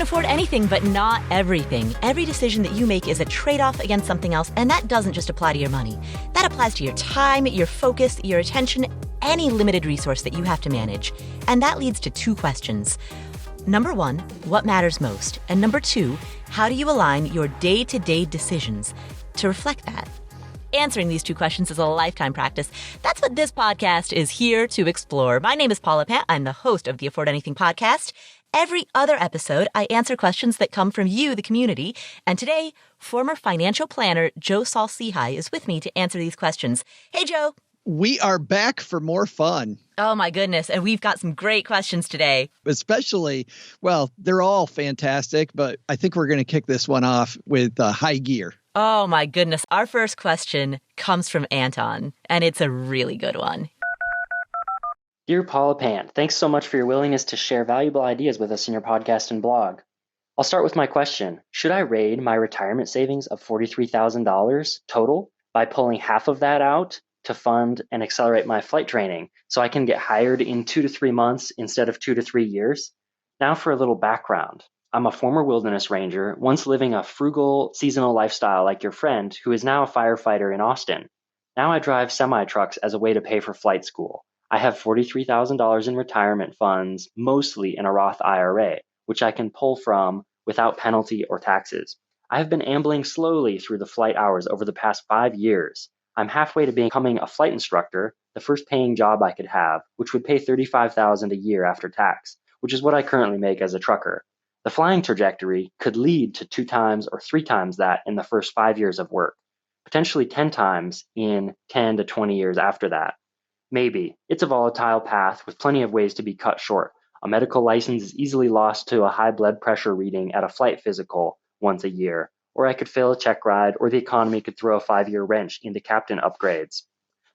afford anything, but not everything. Every decision that you make is a trade-off against something else, and that doesn't just apply to your money. That applies to your time, your focus, your attention, any limited resource that you have to manage. And that leads to two questions. Number one, what matters most? And number two, how do you align your day-to-day decisions to reflect that? Answering these two questions is a lifetime practice. That's what this podcast is here to explore. My name is Paula Pant. I'm the host of the Afford Anything podcast. Every other episode, I answer questions that come from you, the community. And today, former financial planner Joe Saul-Sehy is with me to answer these questions. Hey, Joe. We are back for more fun. Oh, my goodness. And we've got some great questions today. Especially, well, they're all fantastic, but I think we're going to kick this one off with high gear. Oh, my goodness. Our first question comes from Anton, and it's a really good one. Dear Paula Pant, thanks so much for your willingness to share valuable ideas with us in your podcast and blog. I'll start with my question. Should I raid my retirement savings of $43,000 total by pulling half of that out to fund and accelerate my flight training so I can get hired in 2 to 3 months instead of 2 to 3 years? Now for a little background. I'm a former wilderness ranger, once living a frugal seasonal lifestyle like your friend, who is now a firefighter in Austin. Now I drive semi-trucks as a way to pay for flight school. I have $43,000 in retirement funds, mostly in a Roth IRA, which I can pull from without penalty or taxes. I have been ambling slowly through the flight hours over the past 5 years. I'm halfway to becoming a flight instructor, the first paying job I could have, which would pay $35,000 a year after tax, which is what I currently make as a trucker. The flying trajectory could lead to 2 times or 3 times that in the first 5 years of work, potentially 10 times in 10 to 20 years after that. Maybe. It's a volatile path with plenty of ways to be cut short. A medical license is easily lost to a high blood pressure reading at a flight physical once a year, or I could fail a check ride, or the economy could throw a 5-year wrench into captain upgrades.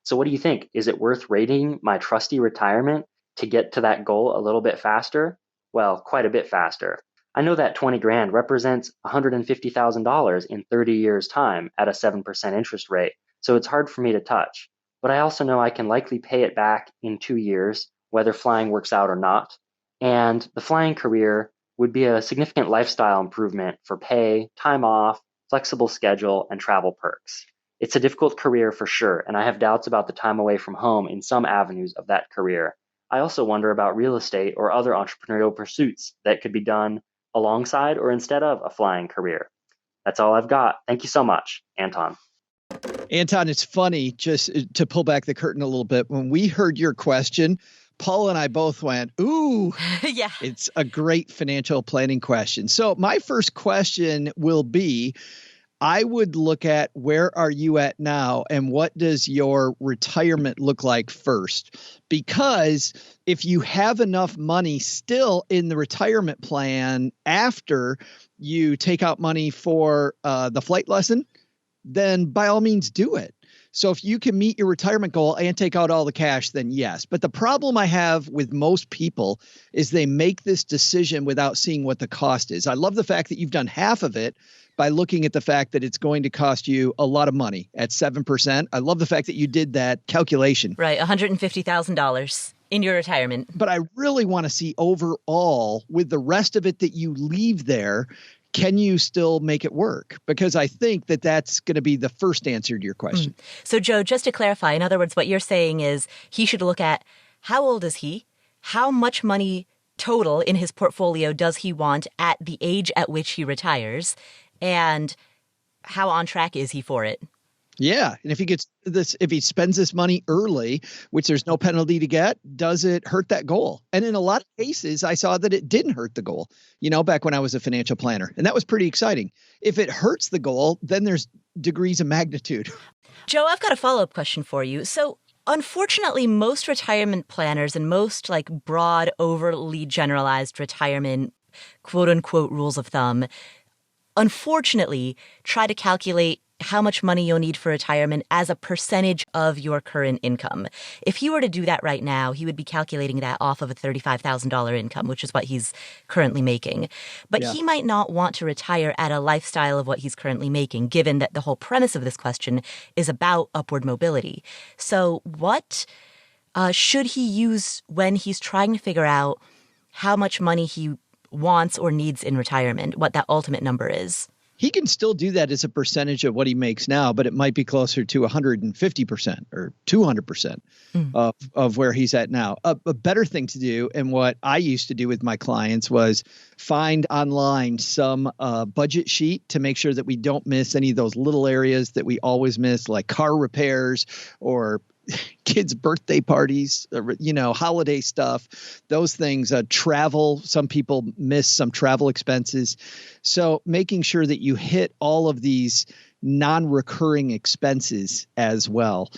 So what do you think? Is it worth raiding my trusty retirement to get to that goal a little bit faster? Well, quite a bit faster. I know that 20 grand represents $150,000 in 30 years' time at a 7% interest rate, so it's hard for me to touch. But I also know I can likely pay it back in 2 years, whether flying works out or not. And the flying career would be a significant lifestyle improvement for pay, time off, flexible schedule, and travel perks. It's a difficult career for sure, and I have doubts about the time away from home in some avenues of that career. I also wonder about real estate or other entrepreneurial pursuits that could be done alongside or instead of a flying career. That's all I've got. Thank you so much, Anton. Anton, it's funny, just to pull back the curtain a little bit. When we heard your question, Paul and I both went, ooh, Yeah. It's a great financial planning question. So my first question will be, I would look at where are you at now and what does your retirement look like first? Because if you have enough money still in the retirement plan after you take out money for the flight lesson, then by all means do it. So if you can meet your retirement goal and take out all the cash, then yes. But the problem I have with most people is they make this decision without seeing what the cost is. I love the fact that you've done half of it by looking at the fact that it's going to cost you a lot of money at 7%. I love the fact that you did that calculation. Right, $150,000 in your retirement. But I really want to see overall, with the rest of it that you leave there, can you still make it work? Because I think that that's going to be the first answer to your question. So, Joe, just to clarify, in other words, what you're saying is he should look at how old is he? How much money total in his portfolio does he want at the age at which he retires? And how on track is he for it? Yeah. And if he gets this, if he spends this money early, which there's no penalty to get, does it hurt that goal? And in a lot of cases, I saw that it didn't hurt the goal, back when I was a financial planner. And that was pretty exciting. If it hurts the goal, then there's degrees of magnitude. Joe, I've got a follow-up question for you. So unfortunately, most retirement planners and most broad, overly generalized retirement, quote unquote, rules of thumb, unfortunately, try to calculate how much money you'll need for retirement as a percentage of your current income. If he were to do that right now, he would be calculating that off of a $35,000 income, which is what he's currently making. But he might not want to retire at a lifestyle of what he's currently making, given that the whole premise of this question is about upward mobility. So what should he use when he's trying to figure out how much money he wants or needs in retirement, what that ultimate number is. He can still do that as a percentage of what he makes now, but it might be closer to 150% or 200% of where he's at now. A better thing to do, and what I used to do with my clients, was find online some budget sheet to make sure that we don't miss any of those little areas that we always miss, like car repairs or kids' birthday parties, holiday stuff, those things, travel. Some people miss some travel expenses. So making sure that you hit all of these non-recurring expenses as well,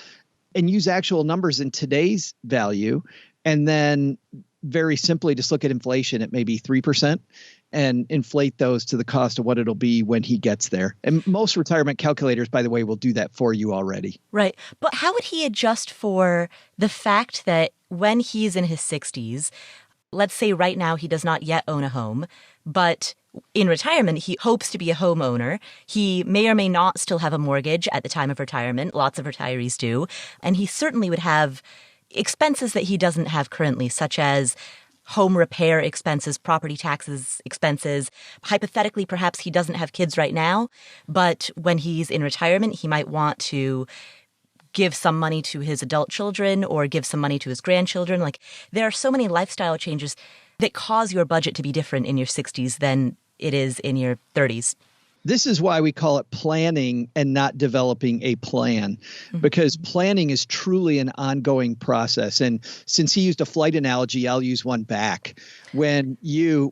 and use actual numbers in today's value. And then very simply just look at inflation at maybe 3% and inflate those to the cost of what it'll be when he gets there. And most retirement calculators, by the way, will do that for you already. Right. But how would he adjust for the fact that when he's in his 60s, let's say right now he does not yet own a home, but in retirement, he hopes to be a homeowner. He may or may not still have a mortgage at the time of retirement. Lots of retirees do. And he certainly would have expenses that he doesn't have currently, such as home repair expenses, property taxes expenses. Hypothetically, perhaps he doesn't have kids right now, but when he's in retirement, he might want to give some money to his adult children or give some money to his grandchildren. Like, there are so many lifestyle changes that cause your budget to be different in your 60s than it is in your 30s. This is why we call it planning and not developing a plan, because planning is truly an ongoing process. And since he used a flight analogy, I'll use one back. When you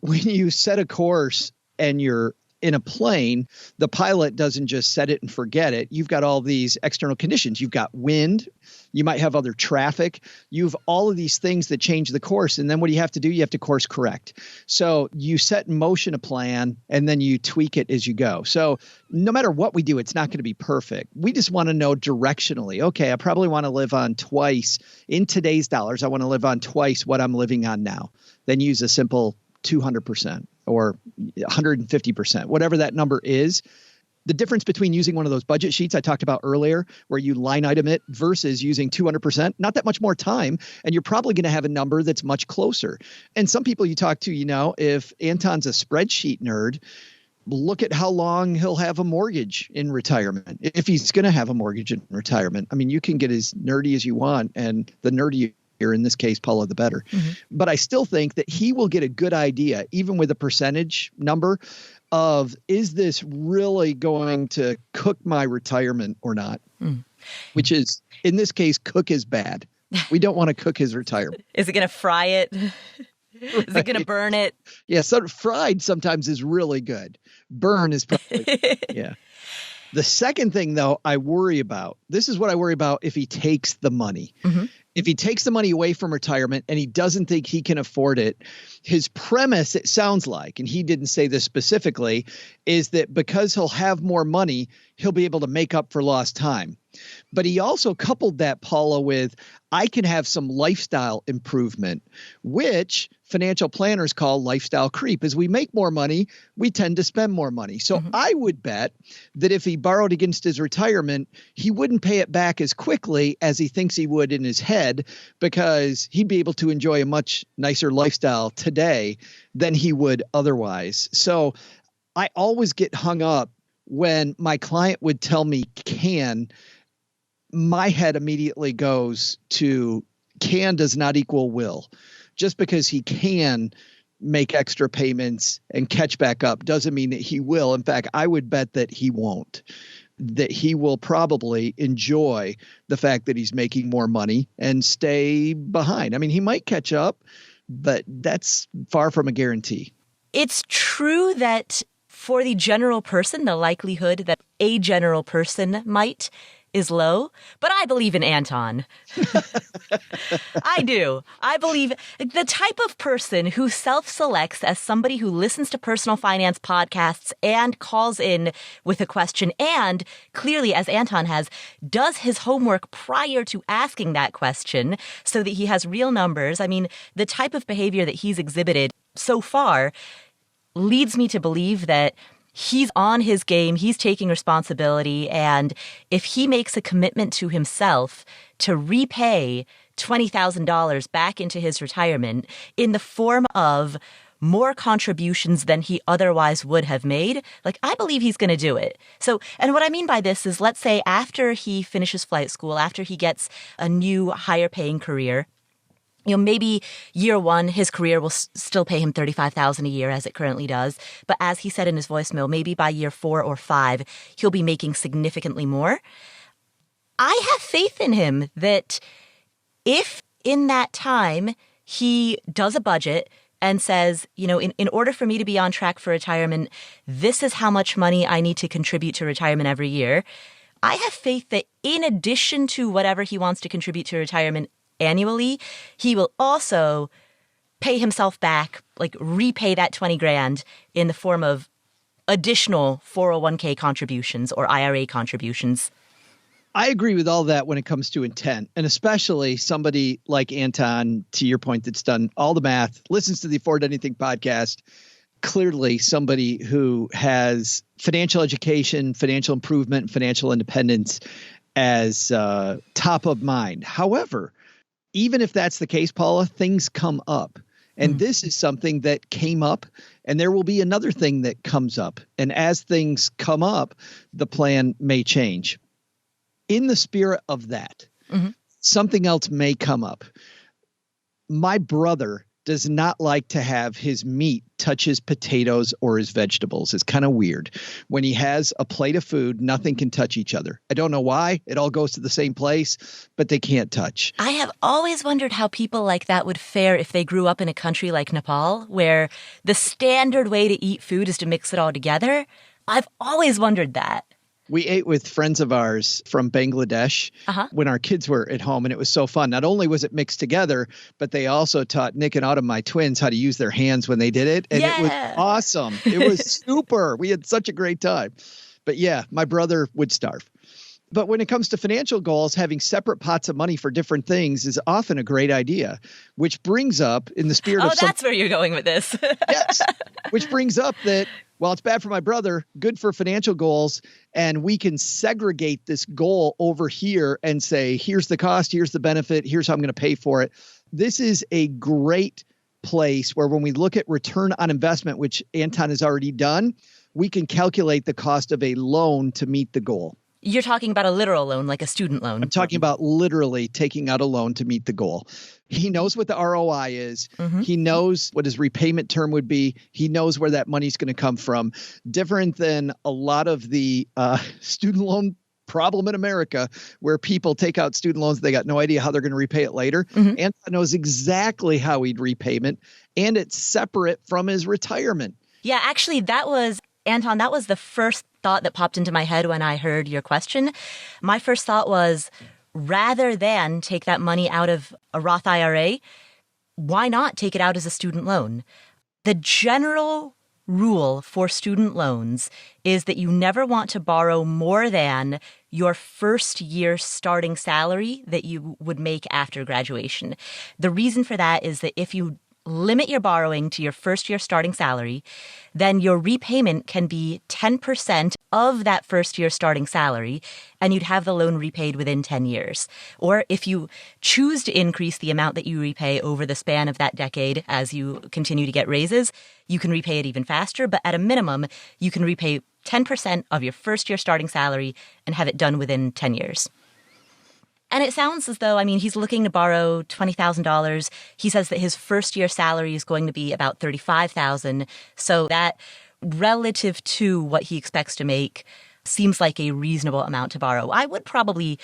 set a course and you're in a plane, the pilot doesn't just set it and forget it. You've got all these external conditions. You've got wind. You might have other traffic. You've all of these things that change the course. And then what do you have to do? You have to course correct. So you set in motion a plan and then you tweak it as you go. So no matter what we do, it's not going to be perfect. We just want to know directionally, okay, I probably want to live on twice in today's dollars. I want to live on twice what I'm living on now. Then use a simple 200% or 150%, whatever that number is. The difference between using one of those budget sheets I talked about earlier, where you line item it, versus using 200%, not that much more time. And you're probably going to have a number that's much closer. And some people you talk to, if Anton's a spreadsheet nerd, look at how long he'll have a mortgage in retirement. If he's going to have a mortgage in retirement, I mean, you can get as nerdy as you want, and the nerdier, in this case, Paula, the better. But I still think that he will get a good idea, even with a percentage number, of, is this really going to cook my retirement or not? Which is, in this case, cook is bad. We don't want to cook his retirement. Is it going to fry it? Is it going to burn it? Yeah, so fried sometimes is really good. Burn is probably, yeah. The second thing, though, I worry about, this is what I worry about if he takes the money. If he takes the money away from retirement and he doesn't think he can afford it, his premise, it sounds like, and he didn't say this specifically, is that because he'll have more money, he'll be able to make up for lost time. But he also coupled that, Paula, with, I can have some lifestyle improvement, which financial planners call lifestyle creep. As we make more money, we tend to spend more money. So I would bet that if he borrowed against his retirement, he wouldn't pay it back as quickly as he thinks he would in his head, because he'd be able to enjoy a much nicer lifestyle today than he would otherwise. So I always get hung up when my client would tell me can. My head immediately goes to, can does not equal will. Just because he can make extra payments and catch back up doesn't mean that he will. In fact, I would bet that he won't, that he will probably enjoy the fact that he's making more money and stay behind. I mean, he might catch up, but that's far from a guarantee. It's true that for the general person, the likelihood that a general person might is low, but I believe in Anton. I do. I believe the type of person who self-selects as somebody who listens to personal finance podcasts and calls in with a question, and clearly, as Anton has, does his homework prior to asking that question so that he has real numbers. I mean, the type of behavior that he's exhibited so far leads me to believe that he's on his game, he's taking responsibility, and if he makes a commitment to himself to repay $20,000 back into his retirement in the form of more contributions than he otherwise would have made, like, I believe he's going to do it. So, and what I mean by this is, let's say after he finishes flight school, after he gets a new higher paying career, maybe year one, his career will still pay him $35,000 a year as it currently does. But as he said in his voicemail, maybe by year 4 or 5, he'll be making significantly more. I have faith in him that if in that time he does a budget and says, in order for me to be on track for retirement, this is how much money I need to contribute to retirement every year. I have faith that in addition to whatever he wants to contribute to retirement annually, he will also pay himself back, like repay that 20 grand in the form of additional 401k contributions or IRA contributions. I agree with all that when it comes to intent, and especially somebody like Anton, to your point, that's done all the math, listens to the Afford Anything podcast, clearly somebody who has financial education, financial improvement, financial independence as top of mind. However, even if that's the case, Paula, things come up. And this is something that came up, and there will be another thing that comes up. And as things come up, the plan may change. In the spirit of that, something else may come up. My brother does not like to have his meat touch his potatoes or his vegetables. It's kind of weird. When he has a plate of food, nothing can touch each other. I don't know why. It all goes to the same place, but they can't touch. I have always wondered how people like that would fare if they grew up in a country like Nepal, where the standard way to eat food is to mix it all together. I've always wondered that. We ate with friends of ours from Bangladesh when our kids were at home, and it was so fun. Not only was it mixed together, but they also taught Nick and Autumn, my twins, how to use their hands when they did it. And it was awesome. It was super. We had such a great time. But yeah, my brother would starve. But when it comes to financial goals, having separate pots of money for different things is often a great idea, which brings up in the spirit of that's where you're going with this. Yes, which brings up that, well, it's bad for my brother, good for financial goals, and we can segregate this goal over here and say, here's the cost, here's the benefit, here's how I'm going to pay for it. This is a great place where when we look at return on investment, which Anton has already done, we can calculate the cost of a loan to meet the goal. You're talking about a literal loan, like a student loan. I'm talking about literally taking out a loan to meet the goal. He knows what the ROI is. He knows what his repayment term would be. He knows where that money's going to come from. Different than a lot of the student loan problem in America, where people take out student loans. They got no idea how they're going to repay it later. Anton knows exactly how he'd repayment, and it's separate from his retirement. Yeah, actually, Anton, that was the first thought that popped into my head when I heard your question. My first thought was, rather than take that money out of a Roth IRA, why not take it out as a student loan? The general rule for student loans is that you never want to borrow more than your first year starting salary that you would make after graduation. The reason for that is that if you limit your borrowing to your first year starting salary, then your repayment can be 10% of that first year starting salary, and you'd have the loan repaid within 10 years. Or if you choose to increase the amount that you repay over the span of that decade as you continue to get raises, you can repay it even faster. But at a minimum, you can repay 10% of your first year starting salary and have it done within 10 years. And it sounds as though, he's looking to borrow $20,000. He says that his first year salary is going to be about $35,000. So that, relative to what he expects to make, seems like a reasonable amount to borrow. I would probably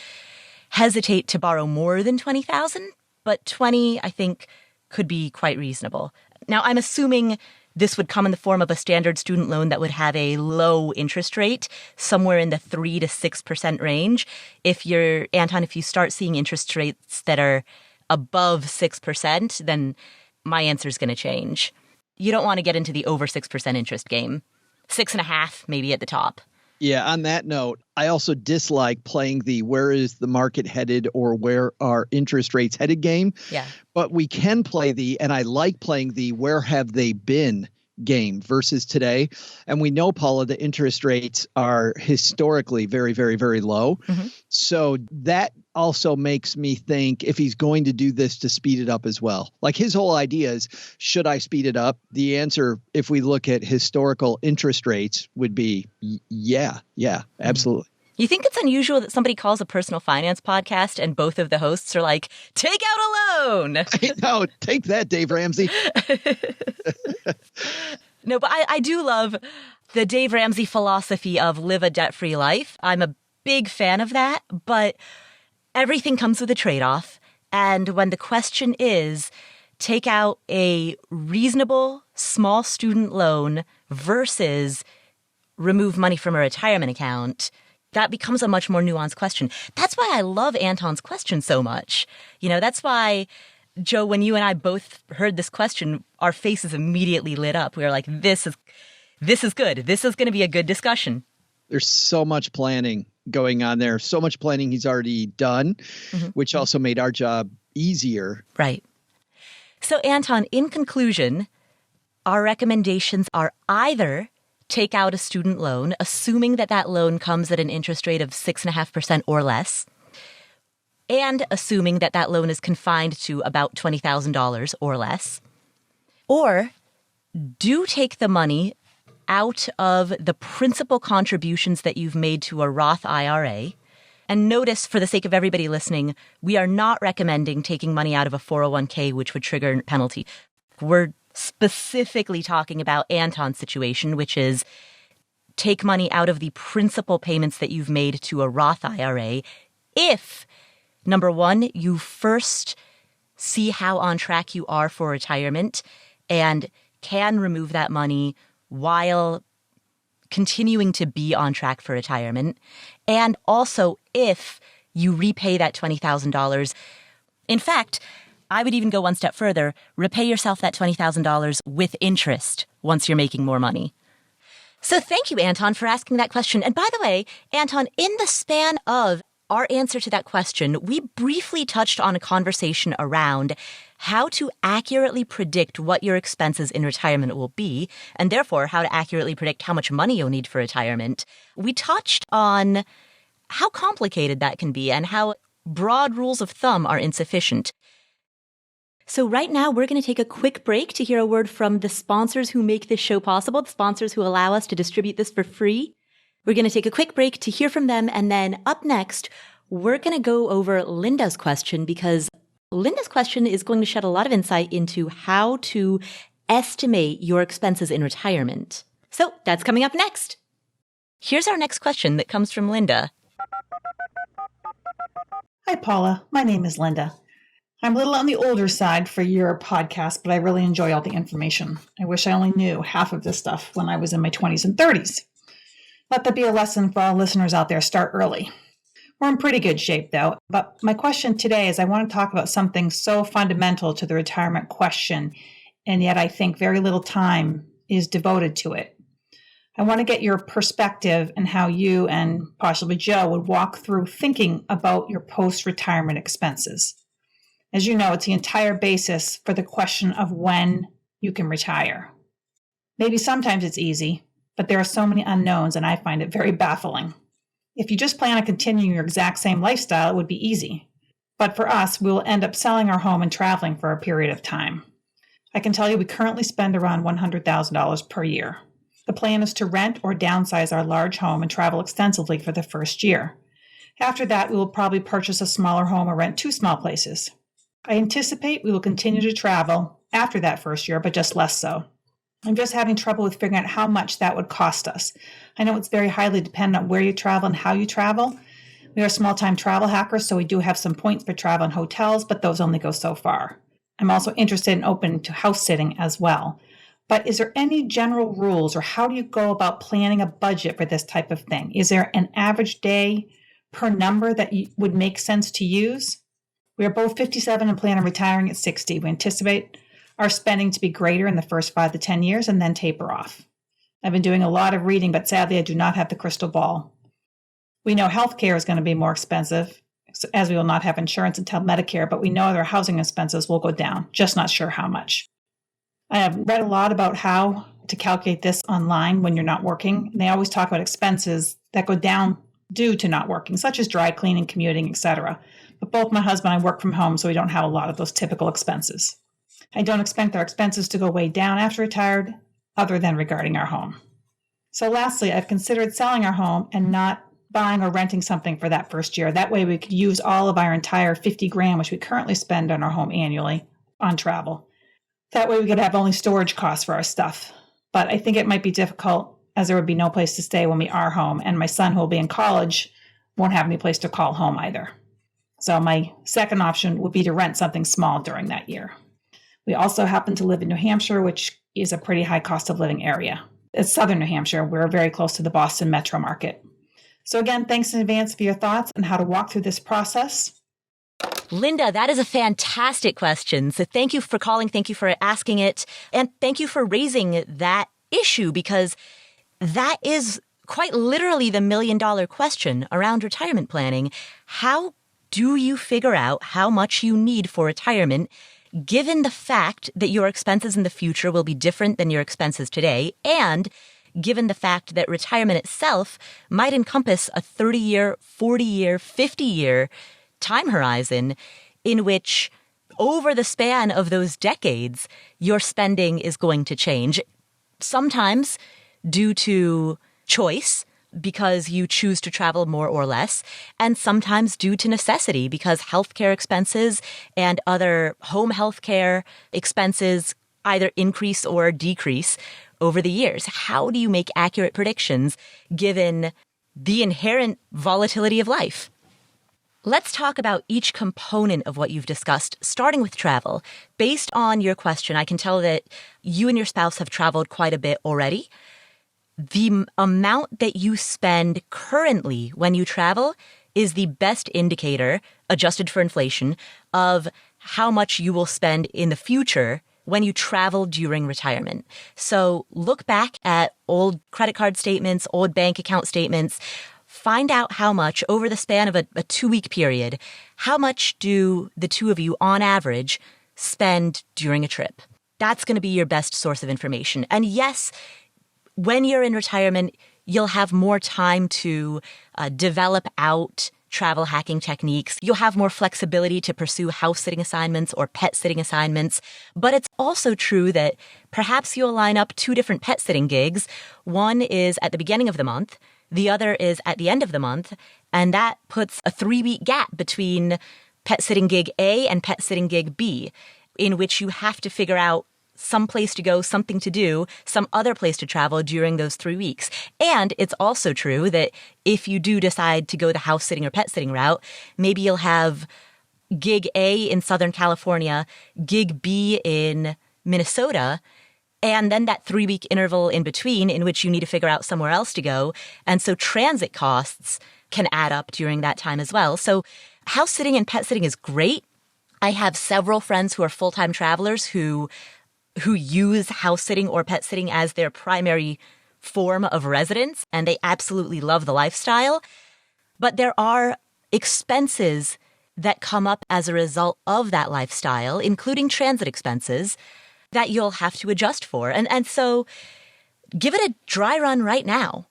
hesitate to borrow more than $20,000, but 20, I think, could be quite reasonable. Now, I'm assuming this would come in the form of a standard student loan that would have a low interest rate, somewhere in the 3 to 6% range. If you start seeing interest rates that are above 6%, then my answer is going to change. You don't want to get into the over 6% interest game. 6.5% maybe at the top. Yeah, on that note, I also dislike playing the where is the market headed or where are interest rates headed game. Yeah. But we can play and I like playing the where have they been game versus today. And we know, Paula, the interest rates are historically very, very, very low. Mm-hmm. So that also makes me think if he's going to do this to speed it up as well. Like his whole idea is, should I speed it up? The answer, if we look at historical interest rates, would be yeah, absolutely. You think it's unusual that somebody calls a personal finance podcast and both of the hosts are like, take out a loan? No, take that, Dave Ramsey. No, but I do love the Dave Ramsey philosophy of live a debt-free life. I'm a big fan of that, but everything comes with a trade-off. And when the question is, take out a reasonable small student loan versus remove money from a retirement account, that becomes a much more nuanced question. That's why I love Anton's question so much. You know, that's why, Joe, when you and I both heard this question, our faces immediately lit up. We were like, this is good. This is going to be a good discussion. There's so much planning going on there. So much planning he's already done, which also made our job easier. Right. So, Anton, in conclusion, our recommendations are either take out a student loan, assuming that that loan comes at an interest rate of 6.5% or less, and assuming that that loan is confined to about $20,000 or less, or do take the money out of the principal contributions that you've made to a Roth IRA. And notice, for the sake of everybody listening, we are not recommending taking money out of a 401k, which would trigger a penalty. We're specifically talking about Anton's situation, which is take money out of the principal payments that you've made to a Roth IRA if, number one, you first see how on track you are for retirement and can remove that money while continuing to be on track for retirement, and also if you repay that $20,000. In fact, I would even go one step further, repay yourself that $20,000 with interest once you're making more money. So thank you, Anton, for asking that question. And by the way, Anton, in the span of our answer to that question, we briefly touched on a conversation around how to accurately predict what your expenses in retirement will be, and therefore how to accurately predict how much money you'll need for retirement. We touched on how complicated that can be and how broad rules of thumb are insufficient. So right now, we're going to take a quick break to hear a word from the sponsors who make this show possible, the sponsors who allow us to distribute this for free. We're going to take a quick break to hear from them, and then up next, we're going to go over Linda's question, because Linda's question is going to shed a lot of insight into how to estimate your expenses in retirement. So that's coming up next. Here's our next question that comes from Linda. Hi, Paula. My name is Linda. I'm a little on the older side for your podcast, but I really enjoy all the information. I wish I only knew half of this stuff when I was in my 20s and 30s. Let that be a lesson for all listeners out there. Start early. We're in pretty good shape, though. But my question today is I want to talk about something so fundamental to the retirement question, and yet I think very little time is devoted to it. I want to get your perspective and how you and possibly Joe would walk through thinking about your post-retirement expenses. As you know, it's the entire basis for the question of when you can retire. Maybe sometimes it's easy, but there are so many unknowns, and I find it very baffling. If you just plan on continuing your exact same lifestyle, it would be easy. But for us, we will end up selling our home and traveling for a period of time. I can tell you we currently spend around $100,000 per year. The plan is to rent or downsize our large home and travel extensively for the first year. After that, we will probably purchase a smaller home or rent 2 small places. I anticipate we will continue to travel after that first year, but just less so. I'm just having trouble with figuring out how much that would cost us. I know it's very highly dependent on where you travel and how you travel. We are small-time travel hackers, so we do have some points for travel and hotels, but those only go so far. I'm also interested and open to house sitting as well. But is there any general rules, or how do you go about planning a budget for this type of thing? Is there an average day per number that would make sense to use? We are both 57 and plan on retiring at 60. We anticipate our spending to be greater in the first 5 to 10 years and then taper off. I've been doing a lot of reading, but sadly I do not have the crystal ball. We know healthcare is going to be more expensive, as we will not have insurance until Medicare, but we know that our housing expenses will go down, just not sure how much. I have read a lot about how to calculate this online when you're not working. And they always talk about expenses that go down due to not working, such as dry cleaning, commuting, etc. But both my husband and I work from home, so we don't have a lot of those typical expenses. I don't expect our expenses to go way down after retired, other than regarding our home. So lastly, I've considered selling our home and not buying or renting something for that first year. That way we could use all of our entire $50,000, which we currently spend on our home annually, on travel. That way we could have only storage costs for our stuff. But I think it might be difficult as there would be no place to stay when we are home. And my son, who will be in college, won't have any place to call home either. So my second option would be to rent something small during that year. We also happen to live in New Hampshire, which is a pretty high cost of living area. It's southern New Hampshire. We're very close to the Boston metro market. So again, thanks in advance for your thoughts on how to walk through this process. Linda, that is a fantastic question. So thank you for calling. Thank you for asking it. And thank you for raising that issue, because that is quite literally the million-dollar question around retirement planning. How do you figure out how much you need for retirement, given the fact that your expenses in the future will be different than your expenses today, and given the fact that retirement itself might encompass a 30-year, 40-year, 50-year time horizon in which over the span of those decades, your spending is going to change. Sometimes due to choice, because you choose to travel more or less, and sometimes due to necessity, because healthcare expenses and other home healthcare expenses either increase or decrease over the years. How do you make accurate predictions given the inherent volatility of life? Let's talk about each component of what you've discussed, starting with travel. Based on your question, I can tell that you and your spouse have traveled quite a bit already. The amount that you spend currently when you travel is the best indicator, adjusted for inflation, of how much you will spend in the future when you travel during retirement. So look back at old credit card statements, old bank account statements. Find out how much, over the span of a 2-week period, how much do the two of you on average spend during a trip? That's going to be your best source of information. And yes, when you're in retirement, you'll have more time to develop out travel hacking techniques. You'll have more flexibility to pursue house sitting assignments or pet sitting assignments. But it's also true that perhaps you'll line up 2 different pet sitting gigs. One is at the beginning of the month. The other is at the end of the month. And that puts a 3-week gap between pet sitting gig A and pet sitting gig B, in which you have to figure out some place to go, something to do, some other place to travel during those 3 weeks. And it's also true that if you do decide to go the house sitting or pet sitting route, maybe you'll have gig A in Southern California, gig B in Minnesota, and then that 3-week interval in between in which you need to figure out somewhere else to go. And so transit costs can add up during that time as well. So house sitting and pet sitting is great. I have several friends who are full-time travelers who use house sitting or pet sitting as their primary form of residence, and they absolutely love the lifestyle. But there are expenses that come up as a result of that lifestyle, including transit expenses, that you'll have to adjust for. And so give it a dry run right now.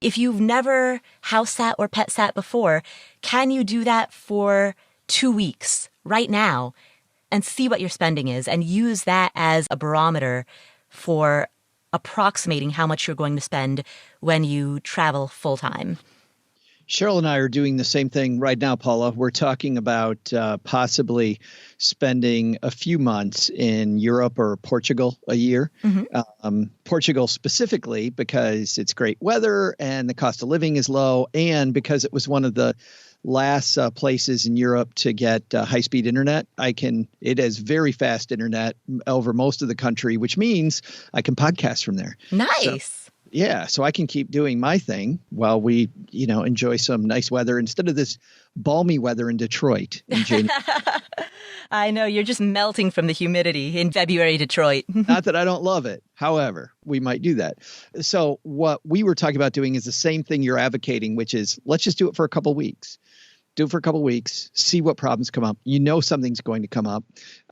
If you've never house sat or pet sat before, can you do that for 2 weeks right now and see what your spending is and use that as a barometer for approximating how much you're going to spend when you travel full time? Cheryl and I are doing the same thing right now, Paula. We're talking about possibly spending a few months in Europe or Portugal a year. Mm-hmm. Portugal specifically because it's great weather and the cost of living is low, and because it was one of the last places in Europe to get high-speed internet. It has very fast internet over most of the country, which means I can podcast from there. Nice. So I can keep doing my thing while we, enjoy some nice weather instead of this balmy weather in Detroit in January. I know, you're just melting from the humidity in February, Detroit. Not that I don't love it. However, we might do that. So what we were talking about doing is the same thing you're advocating, which is let's just do it for a couple of weeks. Do it for a couple of weeks, see what problems come up. Something's going to come up.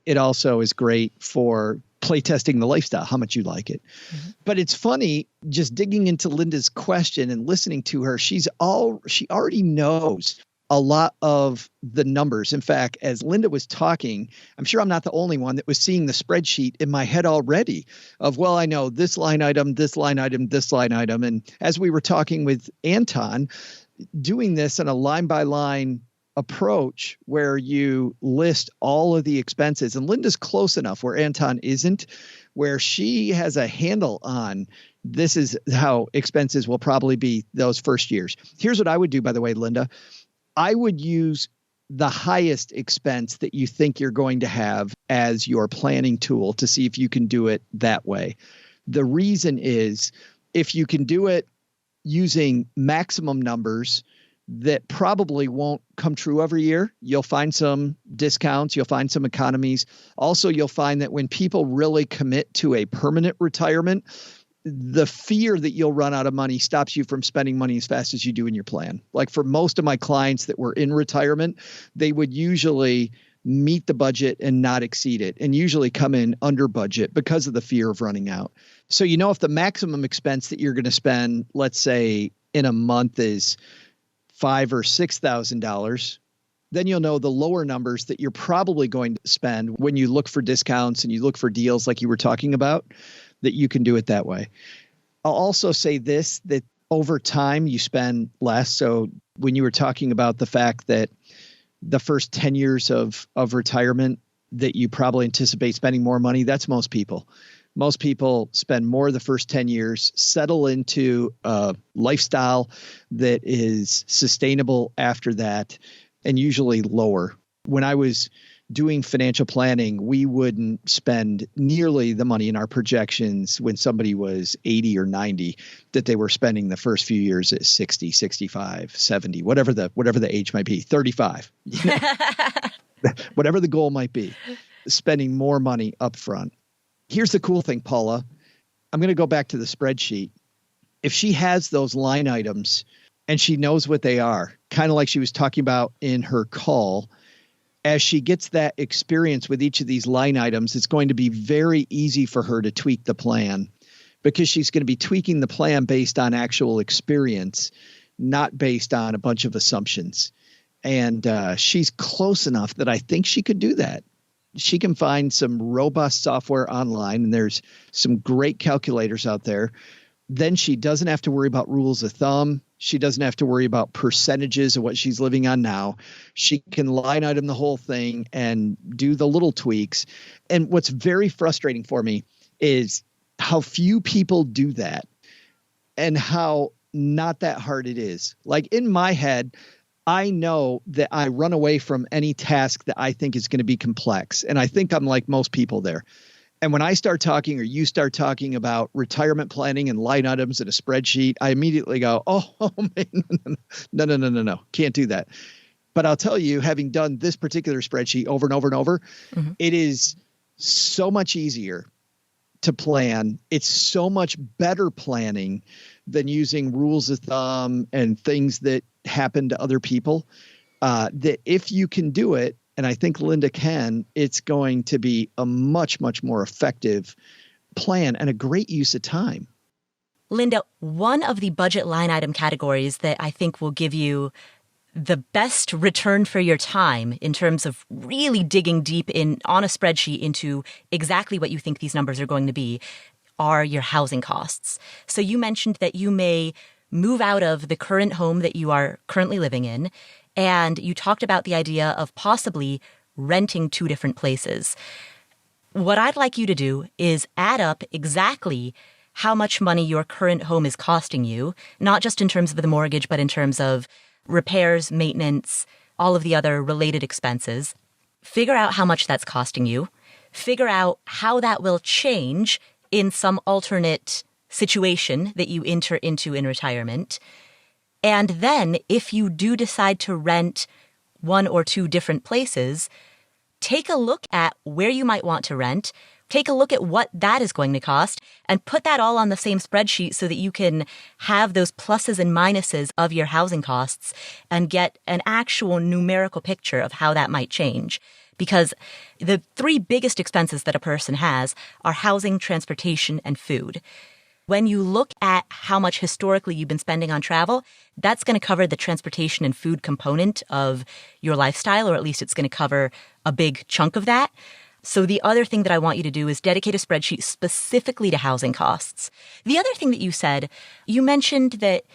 It also is great for play testing the lifestyle, how much you like it. Mm-hmm. But it's funny, just digging into Linda's question and listening to her, she already knows a lot of the numbers. In fact, as Linda was talking, I'm sure I'm not the only one that was seeing the spreadsheet in my head already of, well, I know this line item, this line item, this line item. And as we were talking with Anton, doing this on a line by line approach where you list all of the expenses, and Linda's close enough where Anton isn't, where she has a handle on this is how expenses will probably be those first years. Here's what I would do, by the way, Linda. I would use the highest expense that you think you're going to have as your planning tool to see if you can do it that way. The reason is if you can do it using maximum numbers that probably won't come true every year, you'll find some discounts, you'll find some economies. Also, you'll find that when people really commit to a permanent retirement, the fear that you'll run out of money stops you from spending money as fast as you do in your plan. Like for most of my clients that were in retirement, they would usually meet the budget and not exceed it, and usually come in under budget because of the fear of running out. So, if the maximum expense that you're going to spend, let's say in a month, is $5,000 or $6,000, then you'll know the lower numbers that you're probably going to spend when you look for discounts and you look for deals like you were talking about, that you can do it that way. I'll also say this, that over time you spend less. So when you were talking about the fact that the first 10 years of retirement that you probably anticipate spending more money, that's most people. Most people spend more the first 10 years, settle into a lifestyle that is sustainable after that, and usually lower. When I was doing financial planning, we wouldn't spend nearly the money in our projections when somebody was 80 or 90 that they were spending the first few years at 60, 65, 70, whatever the age might be, 35, whatever the goal might be, spending more money up front. Here's the cool thing, Paula. I'm going to go back to the spreadsheet. If she has those line items and she knows what they are, kind of like she was talking about in her call, as she gets that experience with each of these line items, it's going to be very easy for her to tweak the plan, because she's going to be tweaking the plan based on actual experience, not based on a bunch of assumptions. And she's close enough that I think she could do that. She can find some robust software online, and there's some great calculators out there. Then she doesn't have to worry about rules of thumb. She doesn't have to worry about percentages of what she's living on now. She can line item the whole thing and do the little tweaks. And what's very frustrating for me is how few people do that and how not that hard it is. Like in my head, I know that I run away from any task that I think is going to be complex. And I think I'm like most people there. And when I start talking, or you start talking about retirement planning and line items in a spreadsheet, I immediately go, oh man, no, can't do that. But I'll tell you, having done this particular spreadsheet over and over and over, it is so much easier to plan. It's so much better planning than using rules of thumb and things that happen to other people, that if you can do it, and I think Linda can, it's going to be a much, much more effective plan and a great use of time. Linda, one of the budget line item categories that I think will give you the best return for your time in terms of really digging deep on a spreadsheet into exactly what you think these numbers are going to be are your housing costs. So you mentioned that you may move out of the current home that you are currently living in, and you talked about the idea of possibly renting two different places. What I'd like you to do is add up exactly how much money your current home is costing you, not just in terms of the mortgage, but in terms of repairs, maintenance, all of the other related expenses. Figure out how much that's costing you. Figure out how that will change in some alternate situation that you enter into in retirement. And then if you do decide to rent one or two different places, take a look at where you might want to rent, take a look at what that is going to cost, and put that all on the same spreadsheet so that you can have those pluses and minuses of your housing costs and get an actual numerical picture of how that might change. because the three biggest expenses that a person has are housing, transportation, and food. When you look at how much historically you've been spending on travel, that's going to cover the transportation and food component of your lifestyle, or at least it's going to cover a big chunk of that. So the other thing that I want you to do is dedicate a spreadsheet specifically to housing costs. The other thing that you said, you mentioned that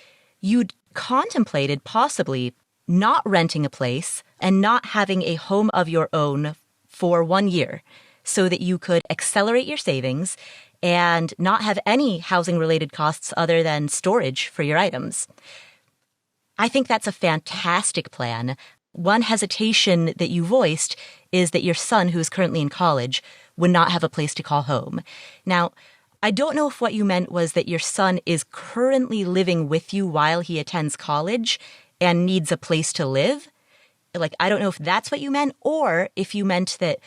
you'd contemplated possibly not renting a place and not having a home of your own for 1 year so that you could accelerate your savings and not have any housing-related costs other than storage for your items. I think that's a fantastic plan. One hesitation that you voiced is that your son, who is currently in college, would not have a place to call home. Now, I don't know if what you meant was that your son is currently living with you while he attends college and needs a place to live. Like, I don't know if that's what you meant, or if you meant that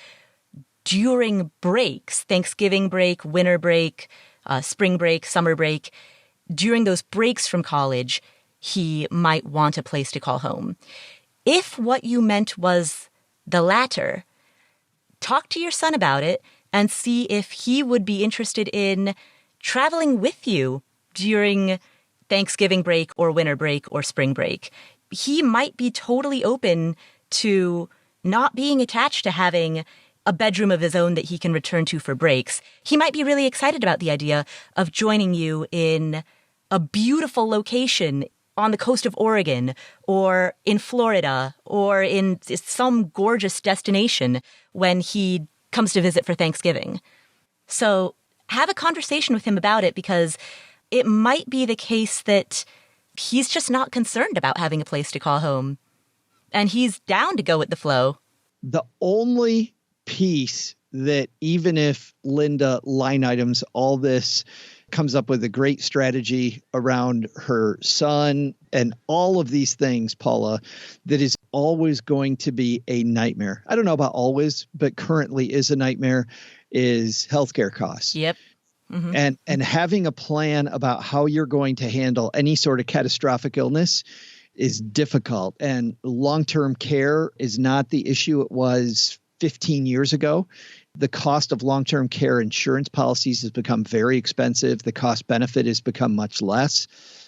during breaks, Thanksgiving break, winter break, spring break, summer break, during those breaks from college, he might want a place to call home. If what you meant was the latter, talk to your son about it and see if he would be interested in traveling with you during Thanksgiving break or winter break or spring break. He might be totally open to not being attached to having a bedroom of his own that he can return to for breaks. He might be really excited about the idea of joining you in a beautiful location on the coast of Oregon or in Florida or in some gorgeous destination when he comes to visit for Thanksgiving. So have a conversation with him about it, because it might be the case that he's just not concerned about having a place to call home and he's down to go with the flow. The only piece that, even if Linda line items all this, comes up with a great strategy around her son and all of these things, Paula, that is always going to be a nightmare. I don't know about always, but currently is a nightmare, is healthcare costs. Yep. Mm-hmm. And having a plan about how you're going to handle any sort of catastrophic illness is difficult. And long-term care is not the issue it was 15 years ago. The cost of long-term care insurance policies has become very expensive. The cost benefit has become much less.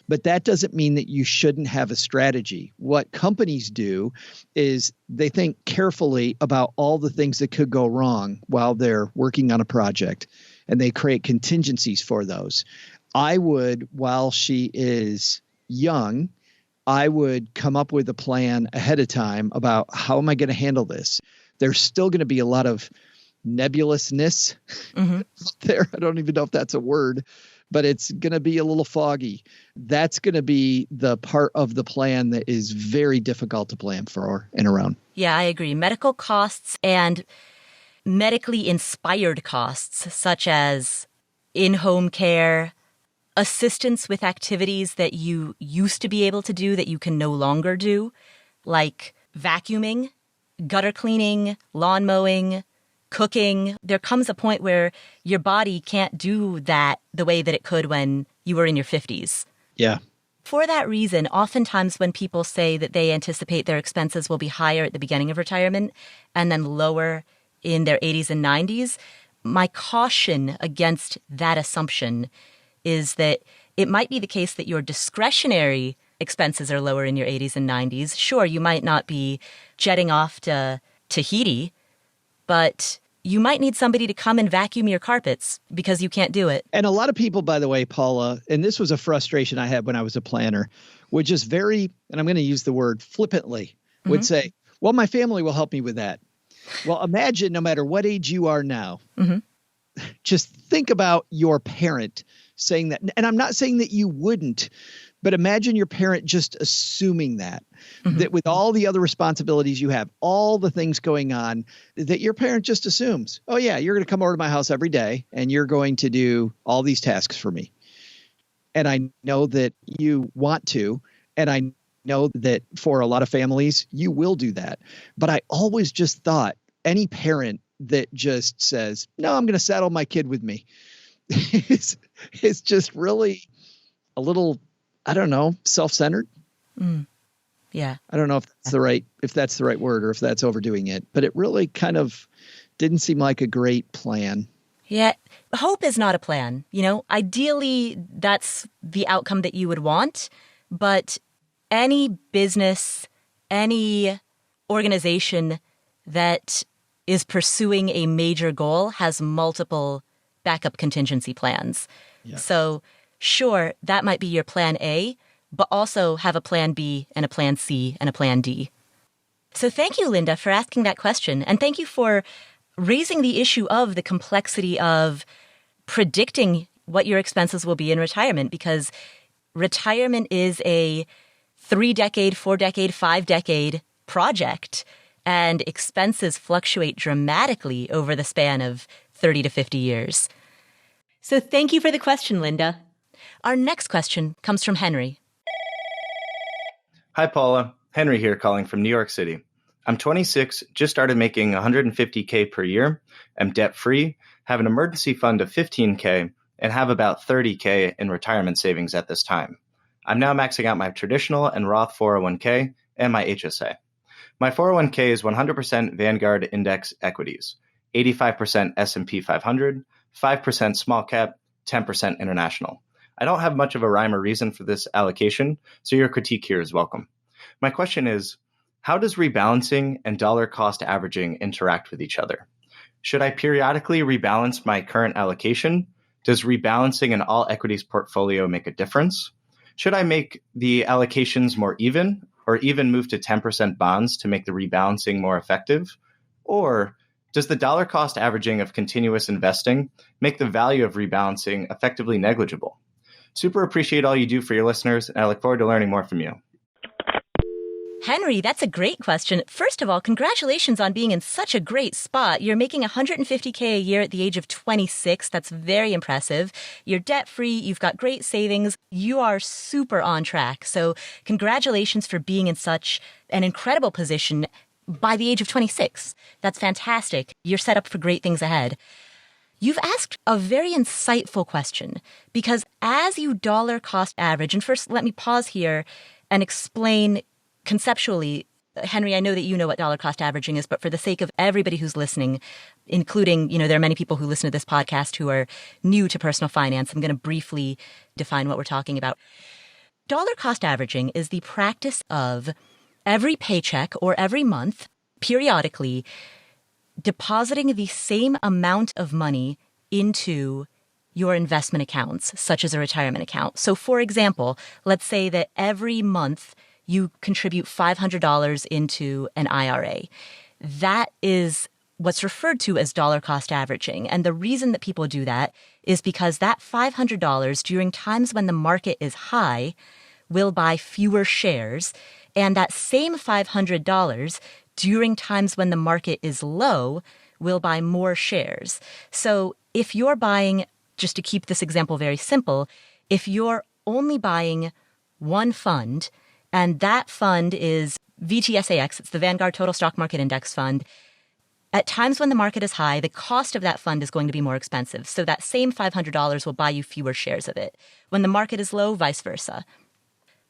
But that doesn't mean that you shouldn't have a strategy. What companies do is they think carefully about all the things that could go wrong while they're working on a project, and they create contingencies for those. I would, while she is young, I would come up with a plan ahead of time about how am I going to handle this. There's still going to be a lot of nebulousness out there. I don't even know if that's a word, but it's going to be a little foggy. That's going to be the part of the plan that is very difficult to plan for and around. Yeah, I agree. Medical costs and medically inspired costs, such as in-home care, assistance with activities that you used to be able to do that you can no longer do, like vacuuming, gutter cleaning, lawn mowing, cooking. There comes a point where your body can't do that the way that it could when you were in your 50s. Yeah. For that reason, oftentimes when people say that they anticipate their expenses will be higher at the beginning of retirement and then lower in their 80s and 90s, my caution against that assumption is that it might be the case that your discretionary expenses are lower in your 80s and 90s. Sure, you might not be jetting off to Tahiti, but you might need somebody to come and vacuum your carpets because you can't do it. And a lot of people, by the way, Paula, and this was a frustration I had when I was a planner, would just very, and I'm going to use the word flippantly, would say, well, my family will help me with that. Well, imagine no matter what age you are now, just think about your parent saying that. And I'm not saying that you wouldn't, but imagine your parent just assuming that with all the other responsibilities you have, all the things going on, that your parent just assumes, oh yeah, you're going to come over to my house every day and you're going to do all these tasks for me. And I know that you want to, and I know that for a lot of families, you will do that. But I always just thought any parent that just says, no, I'm going to saddle my kid with me is just really a little, I don't know, self-centered. Yeah. I don't know if that's the right word or if that's overdoing it, but it really kind of didn't seem like a great plan. Yeah. Hope is not a plan. Ideally, that's the outcome that you would want. But any business, any organization that is pursuing a major goal has multiple backup contingency plans. Yeah. So sure, that might be your plan A, but also have a plan B and a plan C and a plan D. So thank you, Linda, for asking that question. And thank you for raising the issue of the complexity of predicting what your expenses will be in retirement, because retirement is a 3-decade, 4-decade, 5-decade project, and expenses fluctuate dramatically over the span of 30 to 50 years. So thank you for the question, Linda. Our next question comes from Henry. Hi, Paula. Henry here, calling from New York City. I'm 26, just started making $150K per year, am debt-free, have an emergency fund of $15K, and have about $30K in retirement savings at this time. I'm now maxing out my traditional and Roth 401K and my HSA. My 401K is 100% Vanguard index equities, 85% S&P 500, 5% small cap, 10% international. I don't have much of a rhyme or reason for this allocation, so your critique here is welcome. My question is, how does rebalancing and dollar cost averaging interact with each other? Should I periodically rebalance my current allocation? Does rebalancing an all-equities portfolio make a difference? Should I make the allocations more even, or even move to 10% bonds to make the rebalancing more effective? Or does the dollar cost averaging of continuous investing make the value of rebalancing effectively negligible? Super appreciate all you do for your listeners, and I look forward to learning more from you. Henry, that's a great question. First of all, congratulations on being in such a great spot. You're making $150K a year at the age of 26. That's very impressive. You're debt-free. You've got great savings. You are super on track. So congratulations for being in such an incredible position by the age of 26. That's fantastic. You're set up for great things ahead. You've asked a very insightful question because as you dollar cost average, and first let me pause here and explain conceptually, Henry, I know that you know what dollar cost averaging is, but for the sake of everybody who's listening, including, there are many people who listen to this podcast who are new to personal finance, I'm going to briefly define what we're talking about. Dollar cost averaging is the practice of every paycheck or every month, periodically, depositing the same amount of money into your investment accounts, such as a retirement account. So, for example, let's say that every month you contribute $500 into an IRA. That is what's referred to as dollar cost averaging. And the reason that people do that is because that $500 during times when the market is high will buy fewer shares. And that same $500 during times when the market is low will buy more shares. So if you're buying, just to keep this example very simple, if you're only buying one fund, and that fund is VTSAX, it's the Vanguard Total Stock Market Index Fund. At times when the market is high, the cost of that fund is going to be more expensive. So that same $500 will buy you fewer shares of it. When the market is low, vice versa.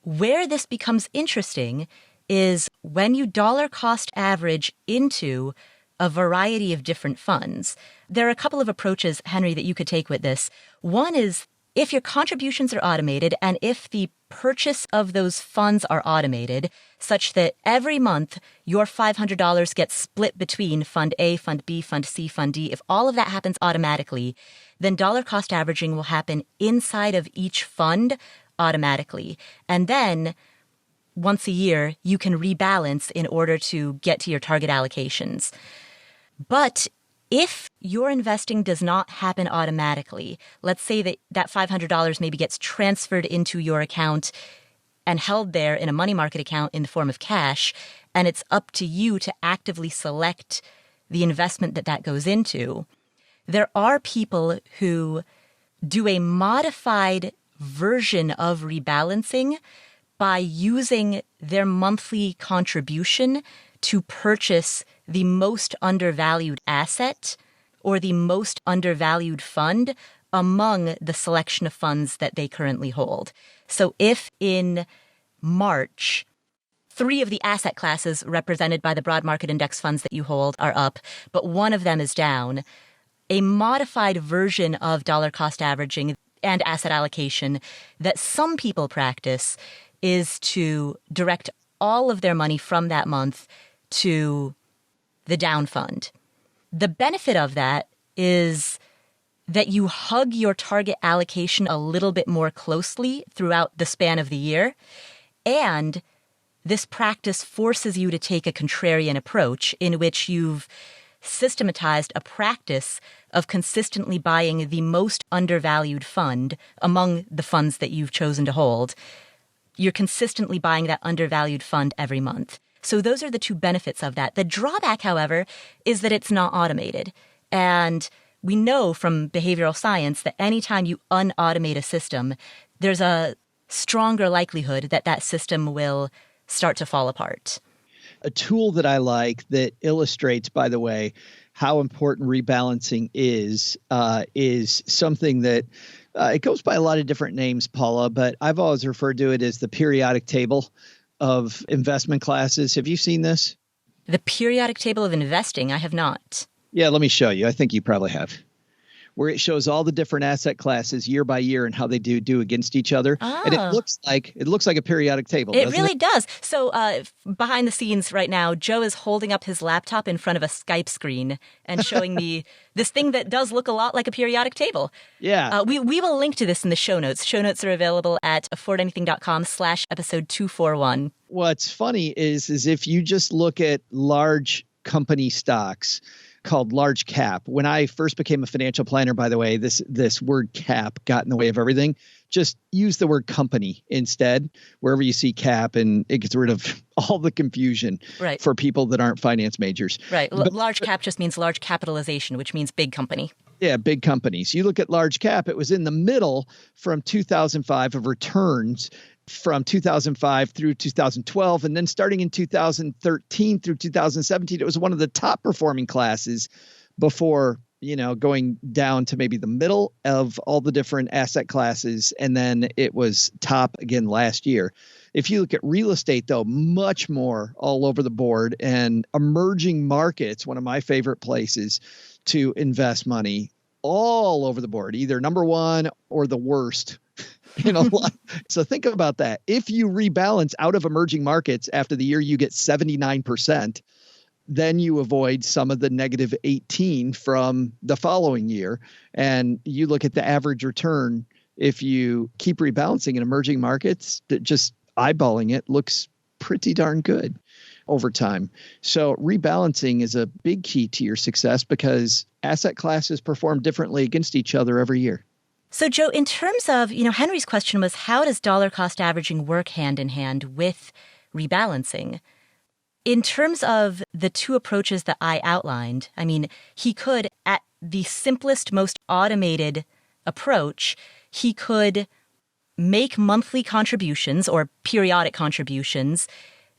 Where this becomes interesting is when you dollar cost average into a variety of different funds. There are a couple of approaches, Henry, that you could take with this. One is if your contributions are automated and if the purchase of those funds are automated such that every month your $500 gets split between Fund A, Fund B, Fund C, Fund D, if all of that happens automatically, then dollar cost averaging will happen inside of each fund automatically. And then once a year, you can rebalance in order to get to your target allocations. But if your investing does not happen automatically, let's say that that $500 maybe gets transferred into your account and held there in a money market account in the form of cash, and it's up to you to actively select the investment that goes into, there are people who do a modified version of rebalancing by using their monthly contribution to purchase the most undervalued asset or the most undervalued fund among the selection of funds that they currently hold. So if in March 3 of the asset classes represented by the broad market index funds that you hold are up, but one of them is down. A modified version of dollar cost averaging and asset allocation that some people practice is to direct all of their money from that month to the down fund. The benefit of that is that you hug your target allocation a little bit more closely throughout the span of the year, and this practice forces you to take a contrarian approach in which you've systematized a practice of consistently buying the most undervalued fund among the funds that you've chosen to hold. You're consistently buying that undervalued fund every month. So those are the 2 benefits of that. The drawback, however, is that it's not automated. And we know from behavioral science that anytime you unautomate a system, there's a stronger likelihood that that system will start to fall apart. A tool that I like that illustrates, by the way, how important rebalancing is something that it goes by a lot of different names, Paula, but I've always referred to it as the periodic table of investment classes. Have you seen this? The periodic table of investing, I have not. Yeah, let me show you. I think you probably have. Where it shows all the different asset classes year by year and how they do against each other. Oh. And it looks like a periodic table. It really does. So behind the scenes right now, Joe is holding up his laptop in front of a Skype screen and showing me this thing that does look a lot like a periodic table. Yeah. We will link to this in the show notes. Show notes are available at affordanything.com/episode 241. What's funny is if you just look at large company stocks, called large cap. When I first became a financial planner, by the way, this word cap got in the way of everything. Just use the word company instead, wherever you see cap, and it gets rid of all the confusion for people that aren't finance majors. Right. Large cap just means large capitalization, which means big company. Yeah, big companies. You look at large cap, it was in the middle from 2005 of returns from 2005 through 2012. And then starting in 2013 through 2017, it was one of the top performing classes before, going down to maybe the middle of all the different asset classes. And then it was top again last year. If you look at real estate, though, much more all over the board, and emerging markets, one of my favorite places to invest money, all over the board, either number one or the worst. So think about that. If you rebalance out of emerging markets after the year, you get 79%. Then you avoid some of the negative 18 from the following year. And you look at the average return. If you keep rebalancing in emerging markets, just eyeballing it looks pretty darn good over time. So rebalancing is a big key to your success because asset classes perform differently against each other every year. So, Joe, in terms of, Henry's question was, how does dollar cost averaging work hand in hand with rebalancing? In terms of the 2 approaches that I outlined, he could, at the simplest, most automated approach, he could make monthly contributions or periodic contributions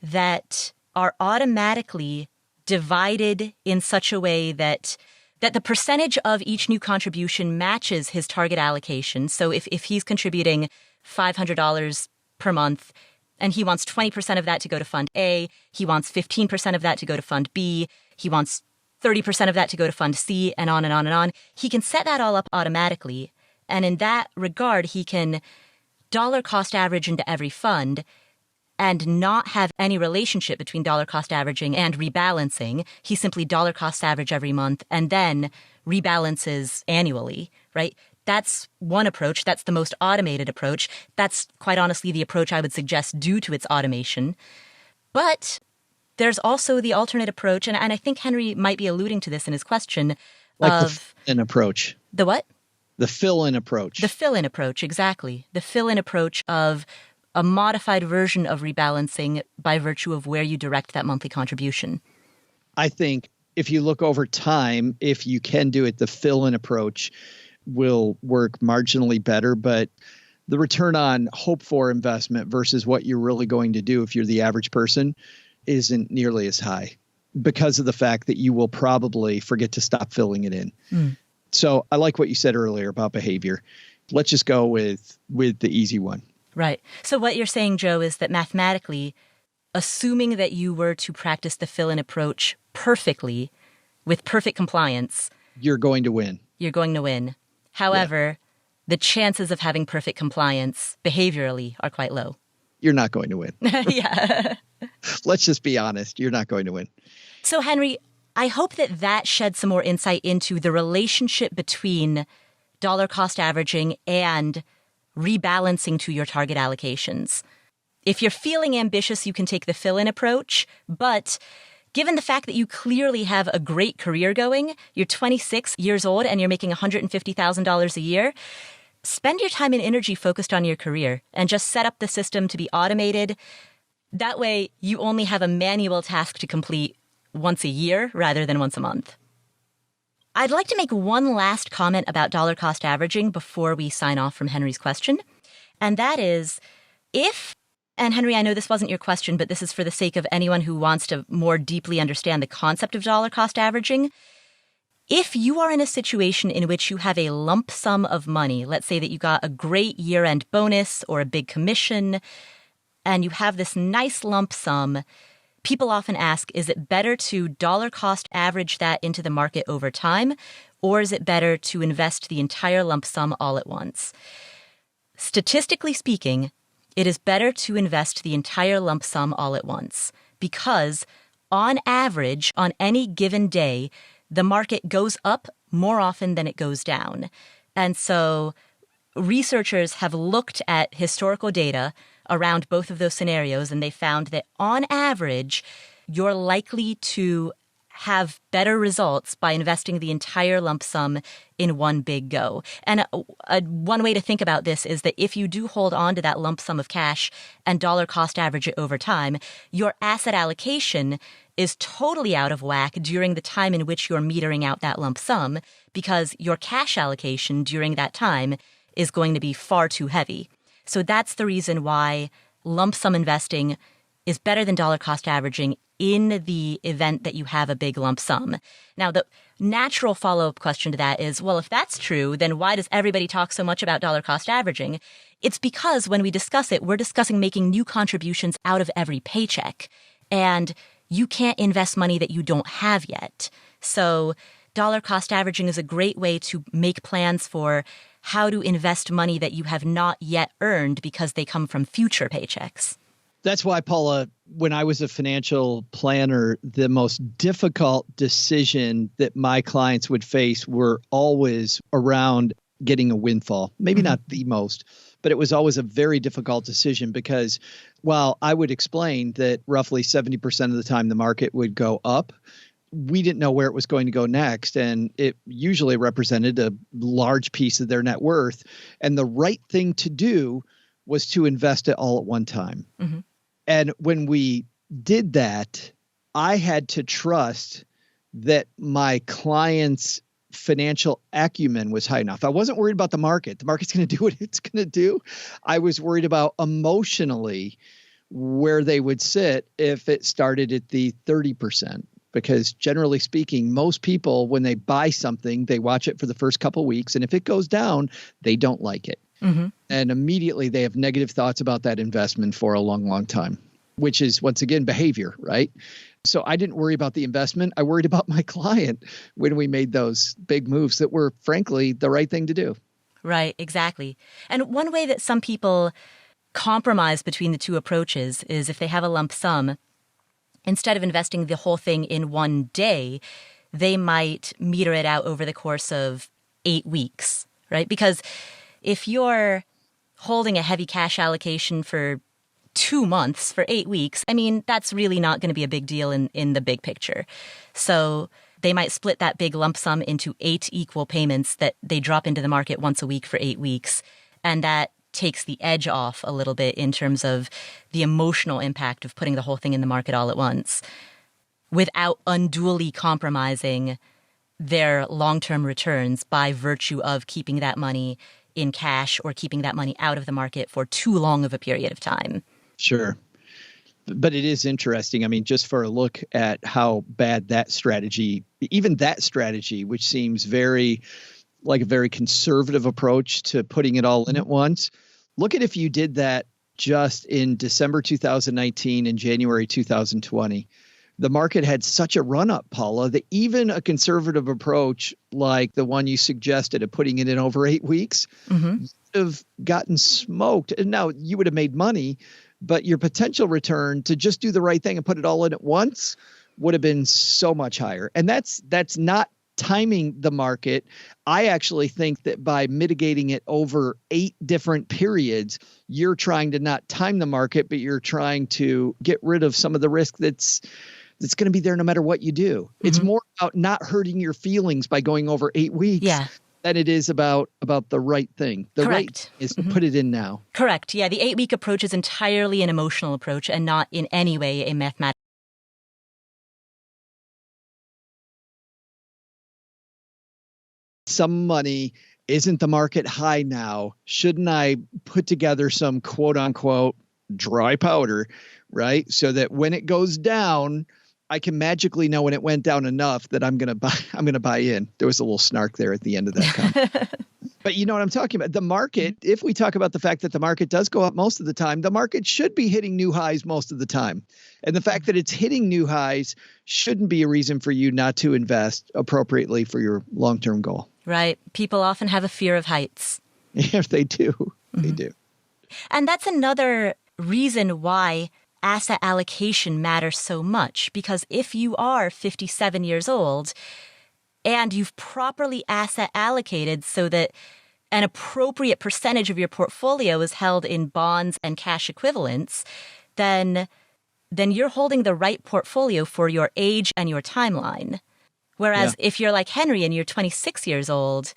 that are automatically divided in such a way that the percentage of each new contribution matches his target allocation. So if he's contributing $500 per month and he wants 20% of that to go to Fund A, he wants 15% of that to go to Fund B, he wants 30% of that to go to Fund C, and on and on and on, he can set that all up automatically. And in that regard, he can dollar cost average into every fund and not have any relationship between dollar cost averaging and rebalancing. He simply dollar cost average every month and then rebalances annually, right? That's one approach. That's the most automated approach. That's quite honestly the approach I would suggest due to its automation. But there's also the alternate approach, and I think Henry might be alluding to this in his question. Like the fill-in approach. The what? The fill-in approach. The fill-in approach, exactly. The fill-in approach of a modified version of rebalancing by virtue of where you direct that monthly contribution. I think if you look over time, if you can do it, the fill-in approach will work marginally better, but the return on hope for investment versus what you're really going to do if you're the average person isn't nearly as high because of the fact that you will probably forget to stop filling it in. So I like what you said earlier about behavior. Let's just go with the easy one. Right. So what you're saying, Joe, is that mathematically, assuming that you were to practice the fill-in approach perfectly with perfect compliance, you're going to win. You're going to win. However, the chances of having perfect compliance behaviorally are quite low. You're not going to win. Yeah. Let's just be honest. You're not going to win. So, Henry, I hope that sheds some more insight into the relationship between dollar cost averaging and rebalancing to your target allocations. If you're feeling ambitious, you can take the fill-in approach, but given the fact that you clearly have a great career going, you're 26 years old and you're making $150,000 a year, spend your time and energy focused on your career and just set up the system to be automated. That way, you only have a manual task to complete once a year rather than once a month. I'd like to make one last comment about dollar cost averaging before we sign off from Henry's question. And that is, and Henry, I know this wasn't your question, but this is for the sake of anyone who wants to more deeply understand the concept of dollar cost averaging. If you are in a situation in which you have a lump sum of money, let's say that you got a great year-end bonus or a big commission, and you have this nice lump sum, people often ask, is it better to dollar cost average that into the market over time, or is it better to invest the entire lump sum all at once? Statistically speaking, it is better to invest the entire lump sum all at once because, on average, on any given day, the market goes up more often than it goes down. And so researchers have looked at historical data around both of those scenarios, and they found that, on average, you're likely to have better results by investing the entire lump sum in one big go. And one way to think about this is that if you do hold on to that lump sum of cash and dollar cost average it over time, your asset allocation is totally out of whack during the time in which you're metering out that lump sum because your cash allocation during that time is going to be far too heavy. So that's the reason why lump sum investing is better than dollar cost averaging in the event that you have a big lump sum. Now, the natural follow-up question to that is, well, if that's true, then why does everybody talk so much about dollar cost averaging? It's because when we discuss it, we're discussing making new contributions out of every paycheck. And you can't invest money that you don't have yet. So dollar cost averaging is a great way to make plans for how to invest money that you have not yet earned because they come from future paychecks. That's why, Paula, when I was a financial planner, the most difficult decision that my clients would face were always around getting a windfall. Maybe not the most, but it was always a very difficult decision because while I would explain that roughly 70% of the time the market would go up, we didn't know where it was going to go next. And it usually represented a large piece of their net worth. And the right thing to do was to invest it all at one time. Mm-hmm. And when we did that, I had to trust that my client's financial acumen was high enough. I wasn't worried about the market. The market's going to do what it's going to do. I was worried about emotionally where they would sit if it started at the 30%. Because generally speaking, most people, when they buy something, they watch it for the first couple of weeks. And if it goes down, they don't like it. Mm-hmm. And immediately they have negative thoughts about that investment for a long, long time, which is, once again, behavior, right? So I didn't worry about the investment. I worried about my client when we made those big moves that were, frankly, the right thing to do. Right, exactly. And one way that some people compromise between the two approaches is if they have a lump sum, instead of investing the whole thing in one day, they might meter it out over the course of 8 weeks, right? Because if you're holding a heavy cash allocation for 2 months, for 8 weeks, I mean, that's really not going to be a big deal in the big picture. So they might split that big lump sum into 8 equal payments that they drop into the market once a week for 8 weeks. And that takes the edge off a little bit in terms of the emotional impact of putting the whole thing in the market all at once without unduly compromising their long-term returns by virtue of keeping that money in cash or keeping that money out of the market for too long of a period of time. Sure. But it is interesting. I mean, just for a look at how bad that strategy, even that strategy, which seems very like a very conservative approach to putting it all in at once. Look at if you did that just in December 2019 and January 2020. The market had such a run up, Paula, that even a conservative approach like the one you suggested of putting it in over 8 weeks would have gotten smoked. And now you would have made money, but your potential return to just do the right thing and put it all in at once would have been so much higher. And that's not timing the market. I actually think that by mitigating it over 8 different periods, you're trying to not time the market, but you're trying to get rid of some of the risk that's going to be there no matter what you do. It's more about not hurting your feelings by going over 8 weeks than it is about the right thing. The right is to put it in now. Correct. Yeah, the 8-week approach is entirely an emotional approach and not in any way a mathematical. Some money, isn't the market high now? Shouldn't I put together some quote unquote dry powder, right? So that when it goes down, I can magically know when it went down enough that I'm going to buy in. There was a little snark there at the end of that comment. But you know what I'm talking about? The market, if we talk about the fact that the market does go up most of the time, the market should be hitting new highs most of the time. And the fact that it's hitting new highs shouldn't be a reason for you not to invest appropriately for your long-term goal. Right. People often have a fear of heights. Yes, they do. They do. And that's another reason why asset allocation matters so much, because if you are 57 years old and you've properly asset allocated so that an appropriate percentage of your portfolio is held in bonds and cash equivalents, then you're holding the right portfolio for your age and your timeline. Whereas if you're like Henry and you're 26 years old,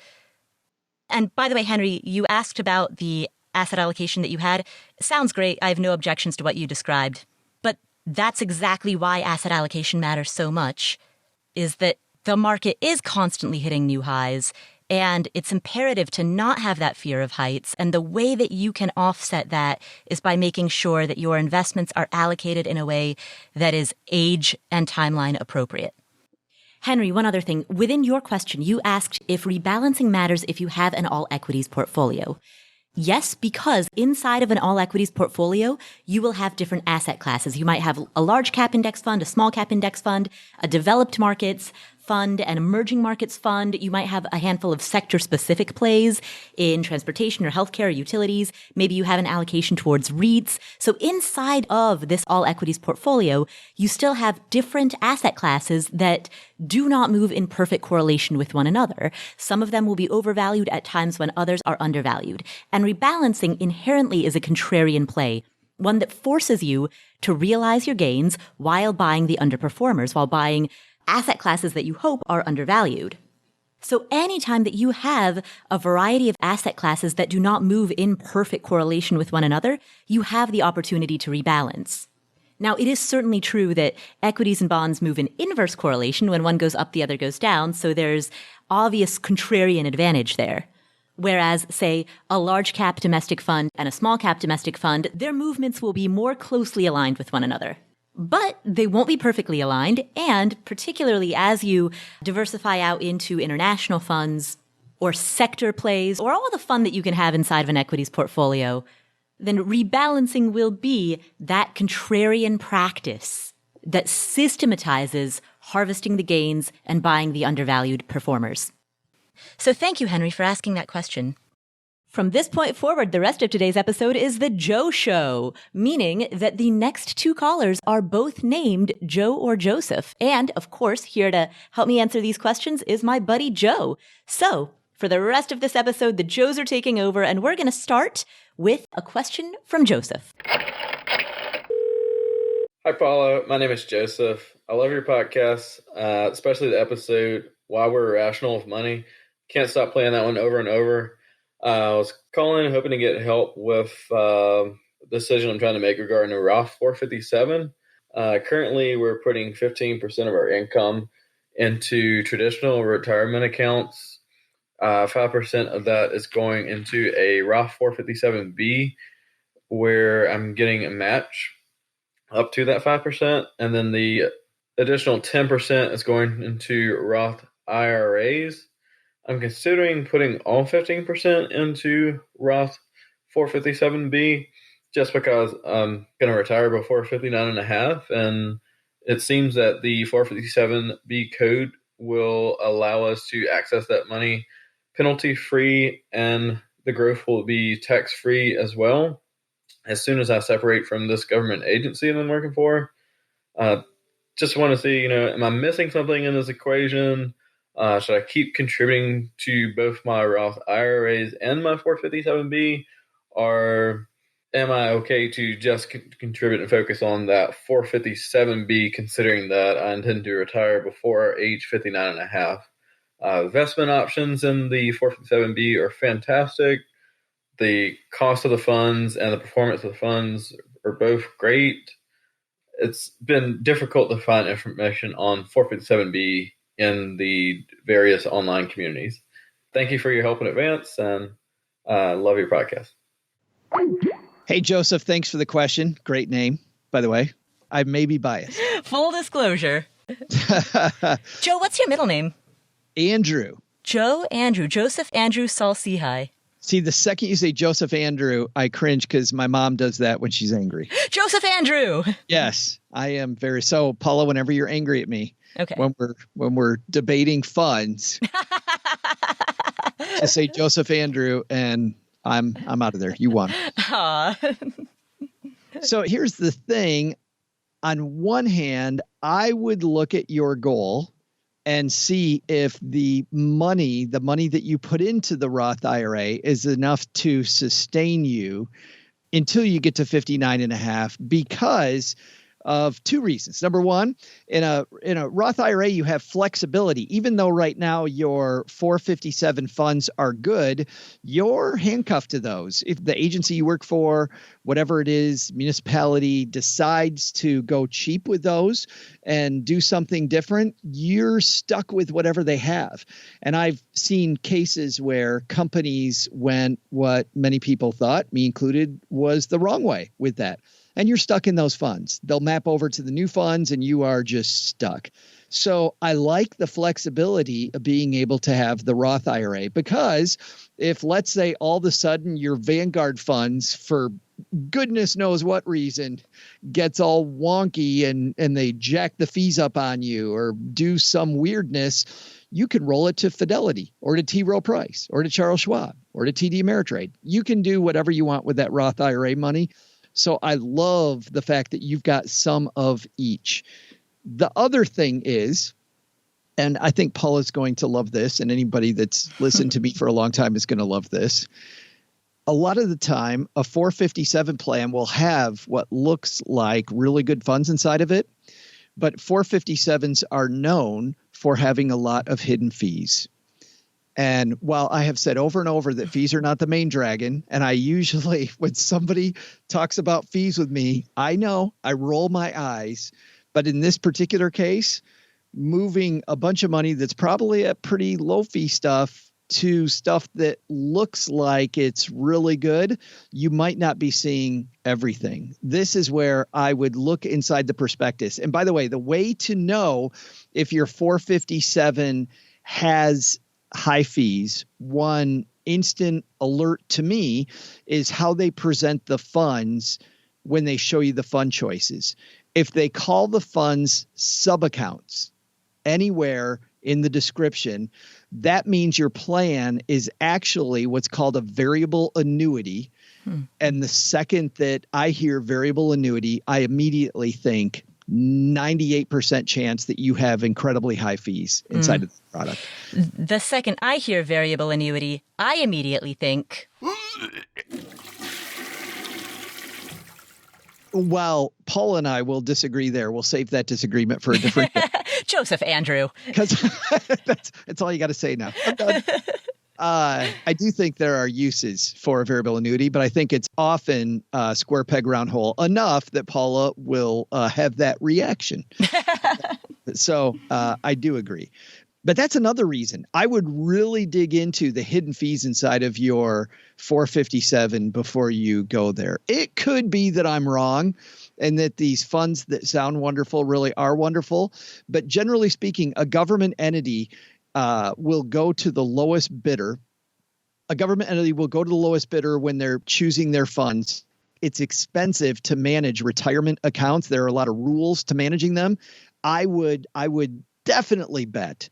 and by the way, Henry, you asked about the asset allocation that you had. It sounds great. I have no objections to what you described. But that's exactly why asset allocation matters so much, is that the market is constantly hitting new highs, and it's imperative to not have that fear of heights. And the way that you can offset that is by making sure that your investments are allocated in a way that is age and timeline appropriate. Henry, one other thing. Within your question, you asked if rebalancing matters if you have an all-equities portfolio. Yes, because inside of an all-equities portfolio, you will have different asset classes. You might have a large cap index fund, a small cap index fund, a developed markets fund, an emerging markets fund. You might have a handful of sector-specific plays in transportation or healthcare or utilities. Maybe you have an allocation towards REITs. So inside of this all-equities portfolio, you still have different asset classes that do not move in perfect correlation with one another. Some of them will be overvalued at times when others are undervalued. And rebalancing inherently is a contrarian play, one that forces you to realize your gains while buying the underperformers, while buying asset classes that you hope are undervalued. So anytime that you have a variety of asset classes that do not move in perfect correlation with one another, you have the opportunity to rebalance. Now, it is certainly true that equities and bonds move in inverse correlation. When one goes up, the other goes down. So there's obvious contrarian advantage there. Whereas, say, a large cap domestic fund and a small cap domestic fund, their movements will be more closely aligned with one another. But they won't be perfectly aligned, and particularly as you diversify out into international funds or sector plays or all the fun that you can have inside of an equities portfolio, then rebalancing will be that contrarian practice that systematizes harvesting the gains and buying the undervalued performers. So thank you, Henry, for asking that question. From this point forward, the rest of today's episode is the Joe Show, meaning that the next 2 callers are both named Joe or Joseph. And, of course, here to help me answer these questions is my buddy Joe. So, for the rest of this episode, the Joes are taking over, and we're going to start with a question from Joseph. Hi, Paula. My name is Joseph. I love your podcast, especially the episode, Why We're Irrational with Money. Can't stop playing that one over and over. I was calling, hoping to get help with the decision I'm trying to make regarding a Roth 457. Currently, we're putting 15% of our income into traditional retirement accounts. 5% of that is going into a Roth 457B, where I'm getting a match up to that 5%. And then the additional 10% is going into Roth IRAs. I'm considering putting all 15% into Roth 457B, just because I'm going to retire before 59 and a half. And it seems that the 457B code will allow us to access that money penalty-free, and the growth will be tax-free as well as soon as I separate from this government agency that I'm working for. Just want to see, am I missing something in this equation? Should I keep contributing to both my Roth IRAs and my 457B? Or am I okay to just contribute and focus on that 457B, considering that I intend to retire before age 59 and a half? Investment options in the 457B are fantastic. The cost of the funds and the performance of the funds are both great. It's been difficult to find information on 457B in the various online communities. Thank you for your help in advance, and love your podcast. Hey, Joseph, thanks for the question. Great name, by the way. I may be biased. Full disclosure. Joe, what's your middle name? Andrew. Joe Andrew. Joseph Andrew Salsihai. See, the second you say Joseph Andrew, I cringe because my mom does that when she's angry. Joseph Andrew. Yes, I am very so. Paula, whenever you're angry at me, okay, when we're debating funds, just say Joseph Andrew, and I'm out of there. You won. So here's the thing. On one hand, I would look at your goal and see if the money that you put into the Roth IRA is enough to sustain you until you get to 59 and a half, because of two reasons. Number one, in a Roth IRA, you have flexibility. Even though right now your 457 funds are good, you're handcuffed to those. If the agency you work for, whatever it is, municipality, decides to go cheap with those and do something different, you're stuck with whatever they have. And I've seen cases where companies went what many people thought, me included, was the wrong way with that. And you're stuck in those funds. They'll map over to the new funds and you are just stuck. So I like the flexibility of being able to have the Roth IRA, because if, let's say, all of a sudden your Vanguard funds, for goodness knows what reason, gets all wonky and they jack the fees up on you or do some weirdness, you can roll it to Fidelity or to T. Rowe Price or to Charles Schwab or to TD Ameritrade. You can do whatever you want with that Roth IRA money. So I love the fact that you've got some of each. The other thing is, and I think Paula's going to love this, and anybody that's listened to me for a long time is going to love this. A lot of the time, a 457 plan will have what looks like really good funds inside of it, but 457s are known for having a lot of hidden fees. And while I have said over and over that fees are not the main dragon, and I usually, when somebody talks about fees with me, I know I roll my eyes. But in this particular case, moving a bunch of money that's probably at pretty low fee stuff to stuff that looks like it's really good, you might not be seeing everything. This is where I would look inside the prospectus. And by the way, the way to know if your 457 has high fees, one instant alert to me is how they present the funds when they show you the fund choices. If they call the funds sub-accounts anywhere in the description, that means your plan is actually what's called a variable annuity. And the second that I hear variable annuity, I immediately think 98% chance that you have incredibly high fees inside of the product. The second I hear variable annuity, I immediately think, well, Paul and I will disagree there. We'll save that disagreement for a different day. Joseph Andrew. Because that's all you got to say now. I'm done. I do think there are uses for a variable annuity, but I think it's often square peg round hole enough that Paula will have that reaction. So I do agree. But that's another reason I would really dig into the hidden fees inside of your 457 before you go there. It could be that I'm wrong and that these funds that sound wonderful really are wonderful. But generally speaking, a government entity will go to the lowest bidder. A government entity will go to the lowest bidder when they're choosing their funds. it's expensive to manage retirement accounts. There are a lot of rules to managing them. I would definitely bet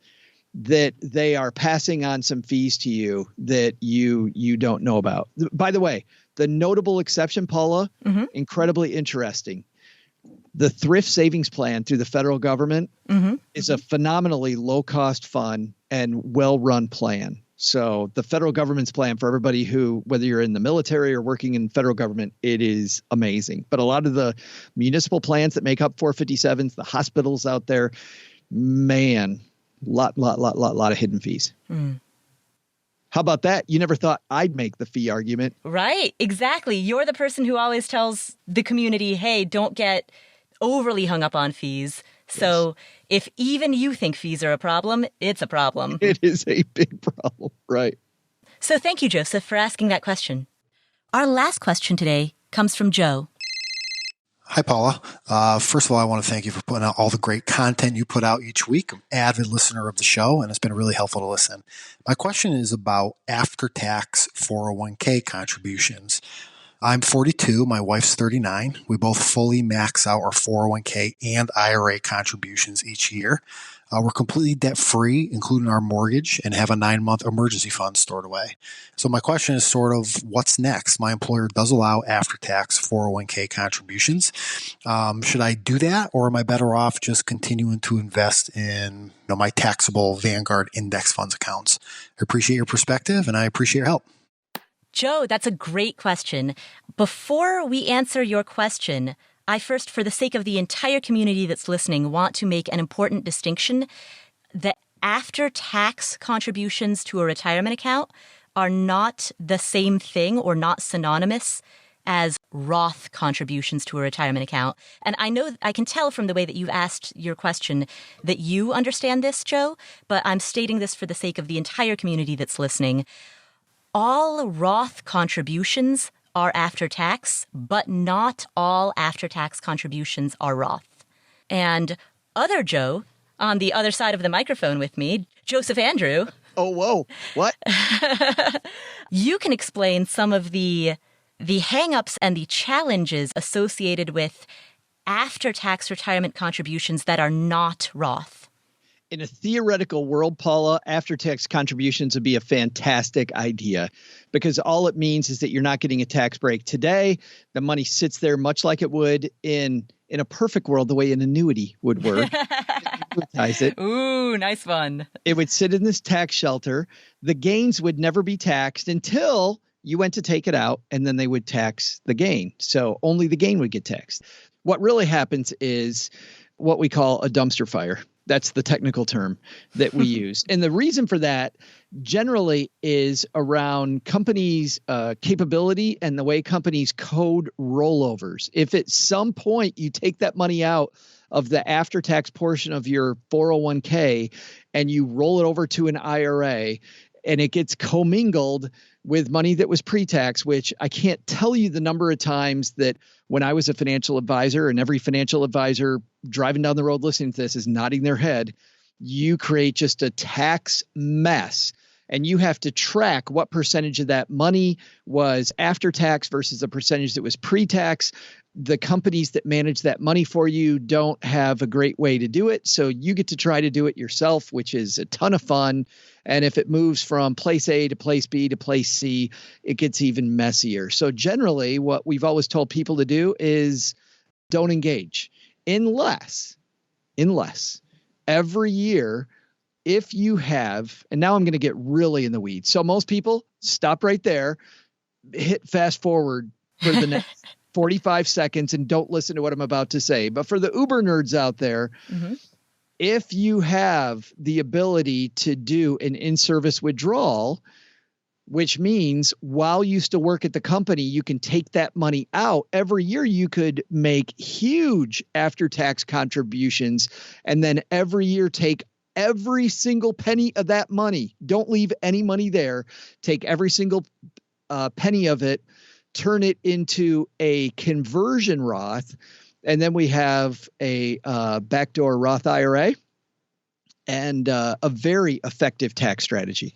that they are passing on some fees to you that you don't know about. By the way, the notable exception, Paula, incredibly interesting. The thrift savings plan through the federal government is a phenomenally low-cost fund and well-run plan. So the federal government's plan for everybody who, whether you're in the military or working in federal government, it is amazing. But a lot of the municipal plans that make up 457s, the hospitals out there, man, lot of hidden fees. How about that? You never thought I'd make the fee argument. Right, exactly. You're the person who always tells the community, hey, don't get overly hung up on fees. So if even you think fees are a problem, it's a problem. It is a big problem, right? So thank you, Joseph, for asking that question. Our last question today comes from Joe. Hi, Paula. First of all, I want to thank you for putting out all the great content you put out each week. I'm an avid listener of the show, and it's been really helpful to listen. My question is about after-tax 401k contributions. I'm 42. My wife's 39. We both fully max out our 401k and IRA contributions each year. We're completely debt-free, including our mortgage, and have a 9-month emergency fund stored away. So my question is sort of what's next? My employer does allow after-tax 401k contributions. Should I do that, or am I better off just continuing to invest in my taxable Vanguard index funds accounts? I appreciate your perspective, and I appreciate your help. Joe, that's a great question. Before we answer your question, I first, for the sake of the entire community that's listening, want to make an important distinction that after-tax contributions to a retirement account are not the same thing or not synonymous as Roth contributions to a retirement account. And I can tell from the way that you've asked your question that you understand this, Joe, but I'm stating this for the sake of the entire community that's listening. All Roth contributions are after tax, but not all after-tax contributions are Roth. And other Joe, on the other side of the microphone with me, Joseph Andrew. Oh, whoa. What? You can explain some of the hang-ups and the challenges associated with after-tax retirement contributions that are not Roth. In a theoretical world, Paula, after-tax contributions would be a fantastic idea because all it means is that you're not getting a tax break today. The money sits there much like it would in a perfect world, the way an annuity would work. It. Ooh, nice one. It would sit in this tax shelter. The gains would never be taxed until you went to take it out, and then they would tax the gain. So only the gain would get taxed. What really happens is what we call a dumpster fire. That's the technical term that we use. And the reason for that generally is around companies' capability and the way companies code rollovers. If at some point you take that money out of the after-tax portion of your 401k and you roll it over to an IRA and it gets commingled with money that was pre-tax, which I can't tell you the number of times that when I was a financial advisor, and every financial advisor driving down the road listening to this is nodding their head, you create just a tax mess. And you have to track what percentage of that money was after tax versus the percentage that was pre-tax. The companies that manage that money for you don't have a great way to do it. So you get to try to do it yourself, which is a ton of fun. And if it moves from place A to place B to place C, it gets even messier. So generally, what we've always told people to do is don't engage unless every year, if you have, and now I'm going to get really in the weeds. So most people stop right there, hit fast forward for the next 45 seconds and don't listen to what I'm about to say. But for the Uber nerds out there, if you have the ability to do an in-service withdrawal, which means while you still work at the company, you can take that money out. Every year you could make huge after-tax contributions, and then every year take every single penny of that money. Don't leave any money there. Take every single penny of it, turn it into a conversion Roth, and then we have a backdoor Roth IRA and a very effective tax strategy.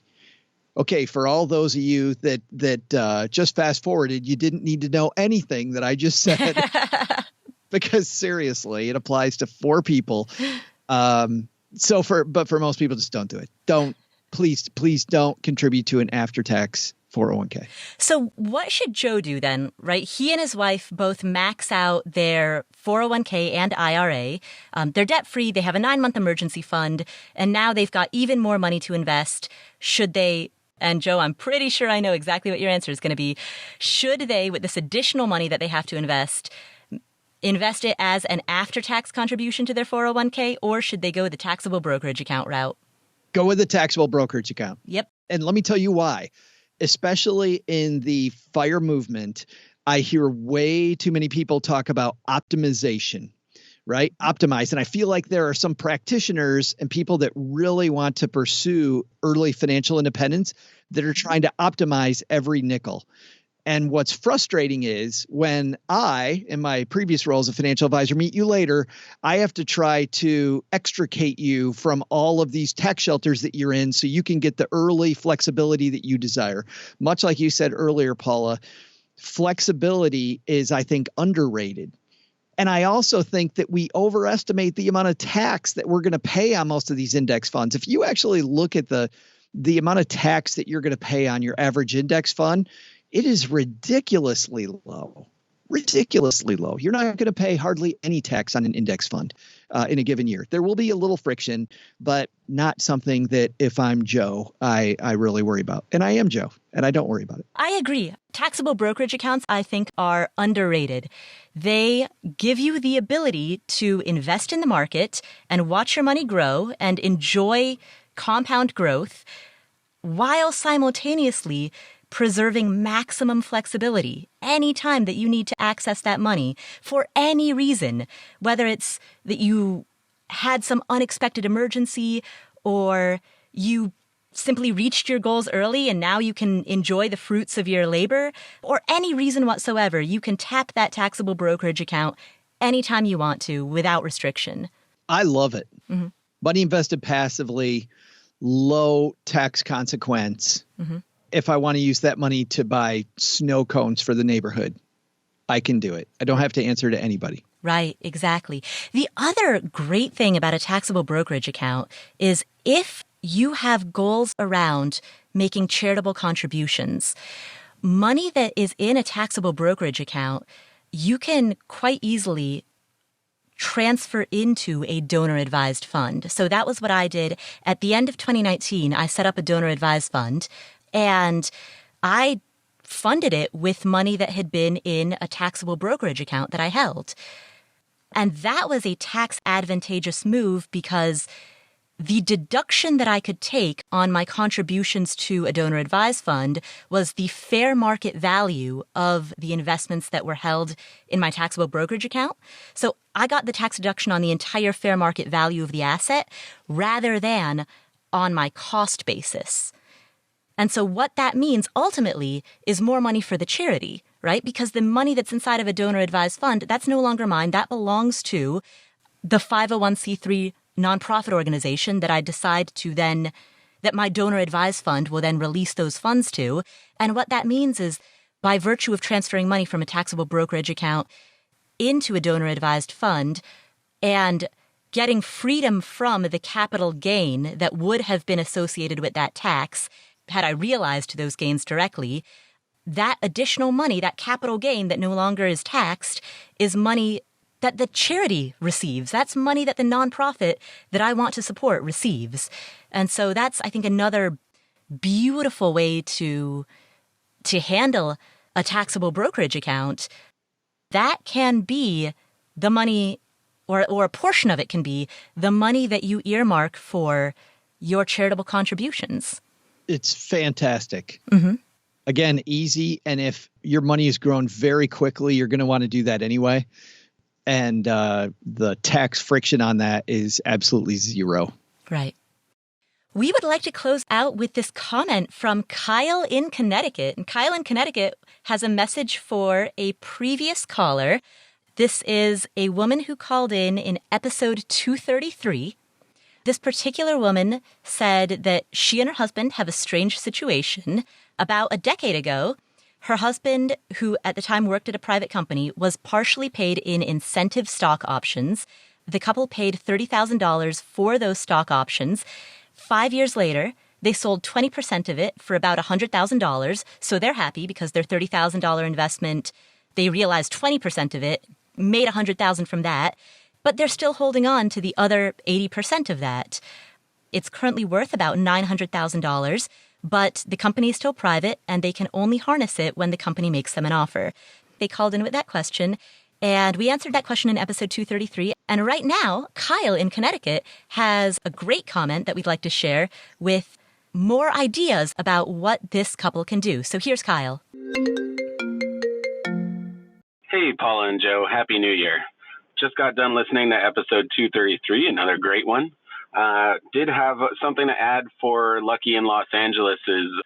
Okay, for all those of you that just fast forwarded, you didn't need to know anything that I just said because seriously, it applies to 4 people. But for most people, just don't do it. Please don't contribute to an after-tax 401k. So what should Joe do then, right? He and his wife both max out their 401k and IRA. They're debt-free. They have a 9-month emergency fund. And now they've got even more money to invest. Should they, and Joe, I'm pretty sure I know exactly what your answer is going to be. Should they, with this additional money that they have to invest it as an after-tax contribution to their 401k, or should they go the taxable brokerage account route? Go with the taxable brokerage account. Yep. And let me tell you why. Especially in the FIRE movement, I hear way too many people talk about optimization, right? Optimize. And I feel like there are some practitioners and people that really want to pursue early financial independence that are trying to optimize every nickel. And what's frustrating is when I, in my previous role as a financial advisor, meet you later, I have to try to extricate you from all of these tax shelters that you're in so you can get the early flexibility that you desire. Much like you said earlier, Paula, flexibility is, I think, underrated. And I also think that we overestimate the amount of tax that we're going to pay on most of these index funds. If you actually look at the amount of tax that you're going to pay on your average index fund, it is ridiculously low. Ridiculously low. You're not going to pay hardly any tax on an index fund in a given year. There will be a little friction, but not something that if I'm Joe, I really worry about. And I am Joe, and I don't worry about it. I agree. Taxable brokerage accounts, I think, are underrated. They give you the ability to invest in the market and watch your money grow and enjoy compound growth while simultaneously preserving maximum flexibility anytime that you need to access that money for any reason, whether it's that you had some unexpected emergency or you simply reached your goals early and now you can enjoy the fruits of your labor, or any reason whatsoever. You can tap that taxable brokerage account anytime you want to without restriction. I love it. Mm-hmm. Money invested passively, low tax consequence. Mm-hmm. If I want to use that money to buy snow cones for the neighborhood, I can do it. I don't have to answer to anybody. Right, exactly. The other great thing about a taxable brokerage account is if you have goals around making charitable contributions, money that is in a taxable brokerage account, you can quite easily transfer into a donor-advised fund. So that was what I did. At the end of 2019, I set up a donor-advised fund, and I funded it with money that had been in a taxable brokerage account that I held. And that was a tax advantageous move because the deduction that I could take on my contributions to a donor advised fund was the fair market value of the investments that were held in my taxable brokerage account. So I got the tax deduction on the entire fair market value of the asset rather than on my cost basis. And so what that means ultimately is more money for the charity, right? Because the money that's inside of a donor-advised fund, that's no longer mine. That belongs to the 501c3 nonprofit organization that I decide to then, that my donor-advised fund will then release those funds to. And what that means is by virtue of transferring money from a taxable brokerage account into a donor-advised fund and getting freedom from the capital gain that would have been associated with that tax, had I realized those gains directly, that additional money, that capital gain that no longer is taxed, is money that the charity receives. That's money that the nonprofit that I want to support receives. And so that's, I think, another beautiful way to handle a taxable brokerage account. That can be the money, or a portion of it can be the money that you earmark for your charitable contributions. It's fantastic. Mm-hmm. Again, easy. And if your money has grown very quickly, you're going to want to do that anyway. And the tax friction on that is absolutely zero. Right. We would like to close out with this comment from Kyle in Connecticut. And Kyle in Connecticut has a message for a previous caller. This is a woman who called in episode 233. This particular woman said that she and her husband have a strange situation. About a decade ago, her husband, who at the time worked at a private company, was partially paid in incentive stock options. The couple paid $30,000 for those stock options. 5 years later, they sold 20% of it for about $100,000. So they're happy because their $30,000 investment, they realized 20% of it, made $100,000 from that. But they're still holding on to the other 80% of that. It's currently worth about $900,000. But the company is still private, and they can only harness it when the company makes them an offer. They called in with that question, and we answered that question in episode 233. And right now, Kyle in Connecticut has a great comment that we'd like to share with more ideas about what this couple can do. So here's Kyle. Hey, Paula and Joe. Happy New Year. Just got done listening to episode 233, another great one. Did have something to add for Lucky in Los Angeles'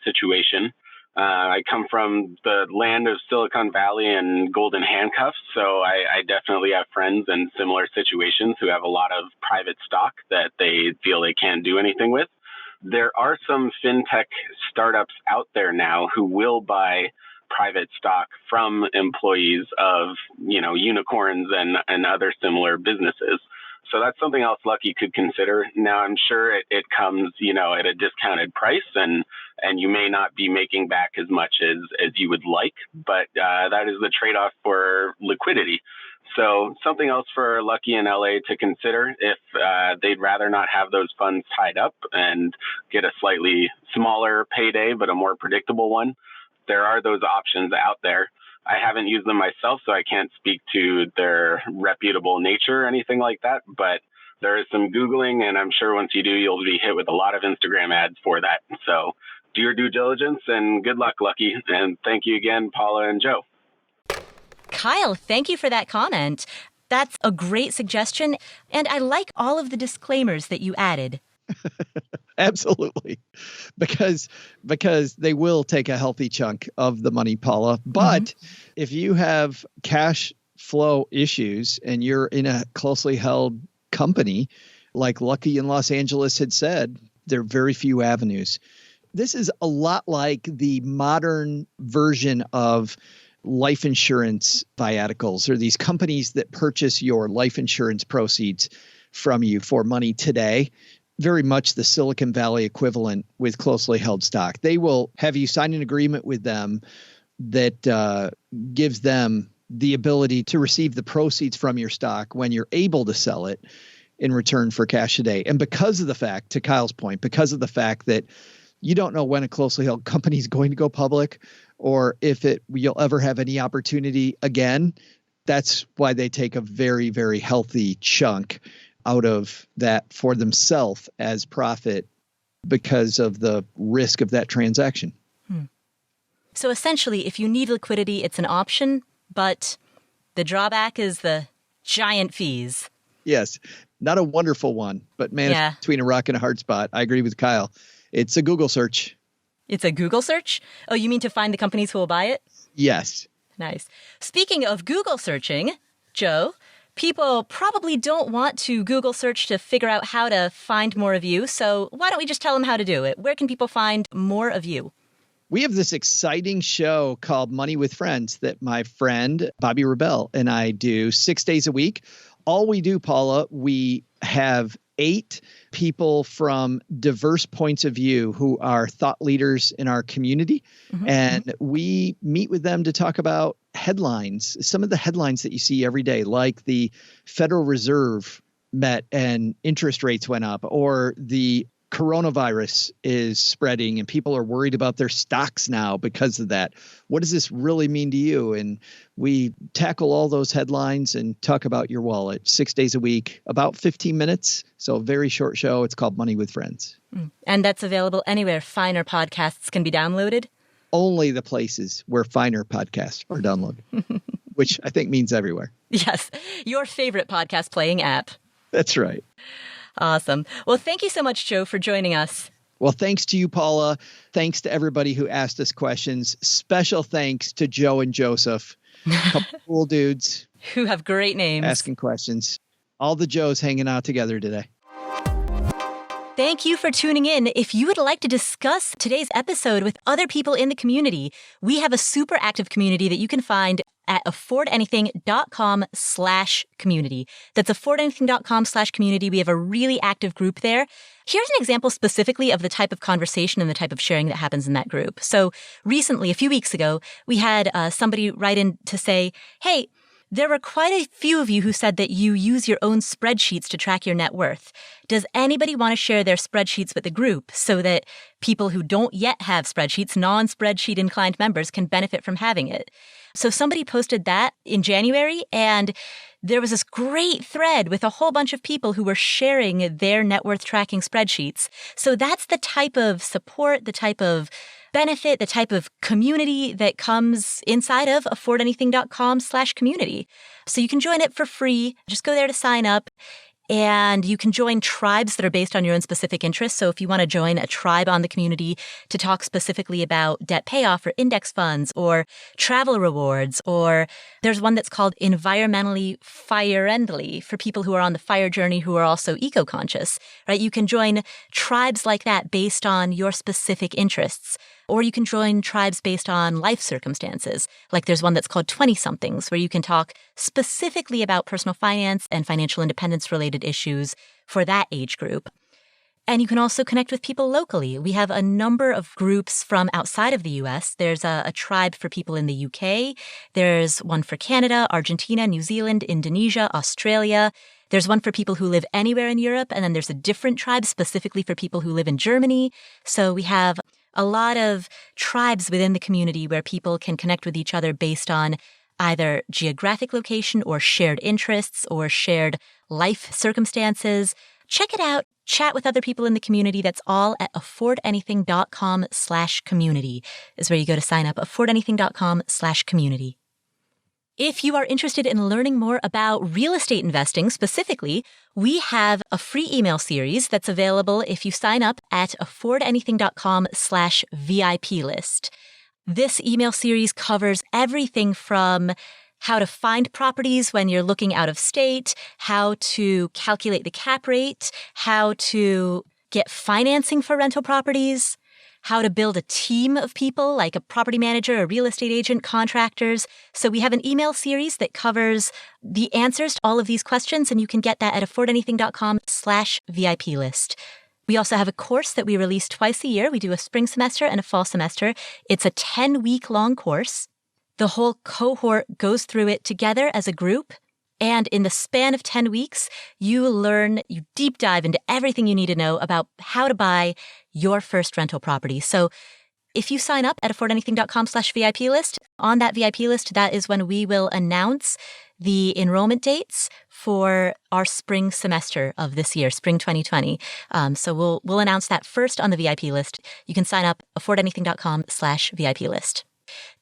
situation. I come from the land of Silicon Valley and golden handcuffs, so I definitely have friends in similar situations who have a lot of private stock that they feel they can't do anything with. There are some fintech startups out there now who will buy private stock from employees of, unicorns and other similar businesses. So that's something else Lucky could consider. Now, I'm sure it comes, at a discounted price, and you may not be making back as much as you would like, but that is the trade-off for liquidity. So something else for Lucky in LA to consider if they'd rather not have those funds tied up and get a slightly smaller payday, but a more predictable one. There are those options out there. I haven't used them myself, so I can't speak to their reputable nature or anything like that. But there is some Googling, and I'm sure once you do, you'll be hit with a lot of Instagram ads for that. So do your due diligence, and good luck, Lucky. And thank you again, Paula and Joe. Kyle, thank you for that comment. That's a great suggestion, and I like all of the disclaimers that you added. Absolutely. Because they will take a healthy chunk of the money, Paula. But if you have cash flow issues and you're in a closely held company, like Lucky in Los Angeles had said, there are very few avenues. This is a lot like the modern version of life insurance viaticals, or these companies that purchase your life insurance proceeds from you for money today. Very much the Silicon Valley equivalent with closely held stock. They will have you sign an agreement with them that gives them the ability to receive the proceeds from your stock when you're able to sell it in return for cash today. And because of the fact, to Kyle's point, because of the fact that you don't know when a closely held company is going to go public or if you'll ever have any opportunity again, that's why they take a very, very healthy chunk out of that for themselves as profit because of the risk of that transaction. So essentially, if you need liquidity, it's an option, but the drawback is the giant fees. Yes, not a wonderful one, but man, it's between a rock and a hard spot. I agree with Kyle. It's a Google search. It's a Google search? Oh, you mean to find the companies who will buy it? Yes. Nice. Speaking of Google searching, Joe, people probably don't want to Google search to figure out how to find more of you. So why don't we just tell them how to do it? Where can people find more of you? We have this exciting show called Money with Friends that my friend Bobby Rebel and I do 6 days a week. All we do, Paula, we have 8 people from diverse points of view who are thought leaders in our community. And we meet with them to talk about headlines, some of the headlines that you see every day, like the Federal Reserve met and interest rates went up, or the coronavirus is spreading and people are worried about their stocks now because of that. What does this really mean to you? And we tackle all those headlines and talk about your wallet 6 days a week, about 15 minutes. So a very short show. It's called Money with Friends. And that's available anywhere finer podcasts can be downloaded? Only the places where finer podcasts are downloaded, which I think means everywhere. Yes. Your favorite podcast playing app. That's right. Awesome. Well, thank you so much, Joe, for joining us. Well, thanks to you, Paula. Thanks to everybody who asked us questions. Special thanks to Joe and Joseph, a couple cool dudes. Who have great names. Asking questions. All the Joes hanging out together today. Thank you for tuning in. If you would like to discuss today's episode with other people in the community, we have a super active community that you can find at affordanything.com/community. That's affordanything.com/community. We have a really active group there. Here's an example specifically of the type of conversation and the type of sharing that happens in that group. So recently, a few weeks ago, we had somebody write in to say, hey, there were quite a few of you who said that you use your own spreadsheets to track your net worth. Does anybody want to share their spreadsheets with the group so that people who don't yet have spreadsheets, non-spreadsheet inclined members, can benefit from having it? So somebody posted that in January, and there was this great thread with a whole bunch of people who were sharing their net worth tracking spreadsheets. So that's the type of support, the type of benefit, the type of community that comes inside of affordanything.com/community. So you can join it for free. Just go there to sign up. And you can join tribes that are based on your own specific interests. So if you want to join a tribe on the community to talk specifically about debt payoff or index funds or travel rewards, or there's one that's called environmentally fire-friendly for people who are on the fire journey who are also eco-conscious, right? You can join tribes like that based on your specific interests. Or you can join tribes based on life circumstances. Like there's one that's called 20-somethings, where you can talk specifically about personal finance and financial independence related issues for that age group. And you can also connect with people locally. We have a number of groups from outside of the US. There's a tribe for people in the UK. There's one for Canada, Argentina, New Zealand, Indonesia, Australia. There's one for people who live anywhere in Europe. And then there's a different tribe specifically for people who live in Germany. So we have a lot of tribes within the community where people can connect with each other based on either geographic location or shared interests or shared life circumstances. Check it out. Chat with other people in the community. That's all at affordanything.com/community is where you go to sign up, affordanything.com/community. If you are interested in learning more about real estate investing specifically, we have a free email series that's available if you sign up at affordanything.com/VIP list. This email series covers everything from how to find properties when you're looking out of state, how to calculate the cap rate, how to get financing for rental properties, how to build a team of people like a property manager, a real estate agent, contractors. So we have an email series that covers the answers to all of these questions, and you can get that at affordanything.com/VIP list. We also have a course that we release twice a year. We do a spring semester and a fall semester. It's a 10-week-long course. The whole cohort goes through it together as a group. And in the span of 10 weeks, you deep dive into everything you need to know about how to buy your first rental property. So if you sign up at affordanything.com/VIP list, on that VIP list, that is when we will announce the enrollment dates for our spring semester of this year, spring 2020. So we'll announce that first on the VIP list. You can sign up affordanything.com/VIP list.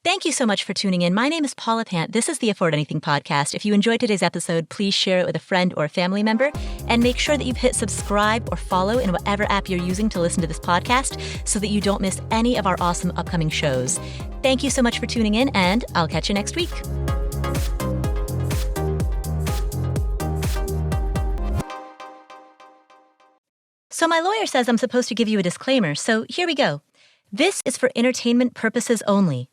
Thank you so much for tuning in. My name is Paula Pant. This is the Afford Anything podcast. If you enjoyed today's episode, please share it with a friend or a family member, and make sure that you've hit subscribe or follow in whatever app you're using to listen to this podcast so that you don't miss any of our awesome upcoming shows. Thank you so much for tuning in, and I'll catch you next week. So my lawyer says I'm supposed to give you a disclaimer, so here we go. This is for entertainment purposes only.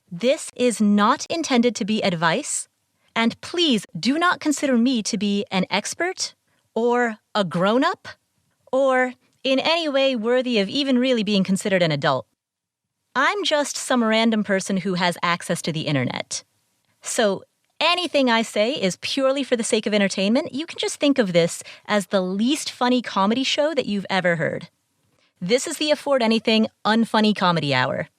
This is not intended to be advice, and please do not consider me to be an expert or a grown-up or in any way worthy of even really being considered an adult. I'm just some random person who has access to the internet. So anything I say is purely for the sake of entertainment. You can just think of this as the least funny comedy show that you've ever heard. This is the Afford Anything Unfunny Comedy Hour.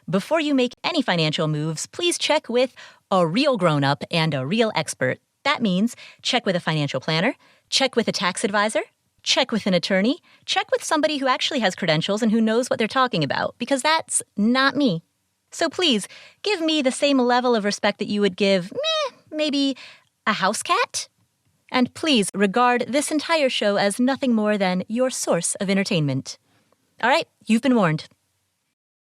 Before you make any financial moves, please check with a real grown-up and a real expert. That means check with a financial planner, check with a tax advisor, check with an attorney, check with somebody who actually has credentials and who knows what they're talking about, because that's not me. So please, give me the same level of respect that you would give, maybe a house cat. And please regard this entire show as nothing more than your source of entertainment. All right, you've been warned.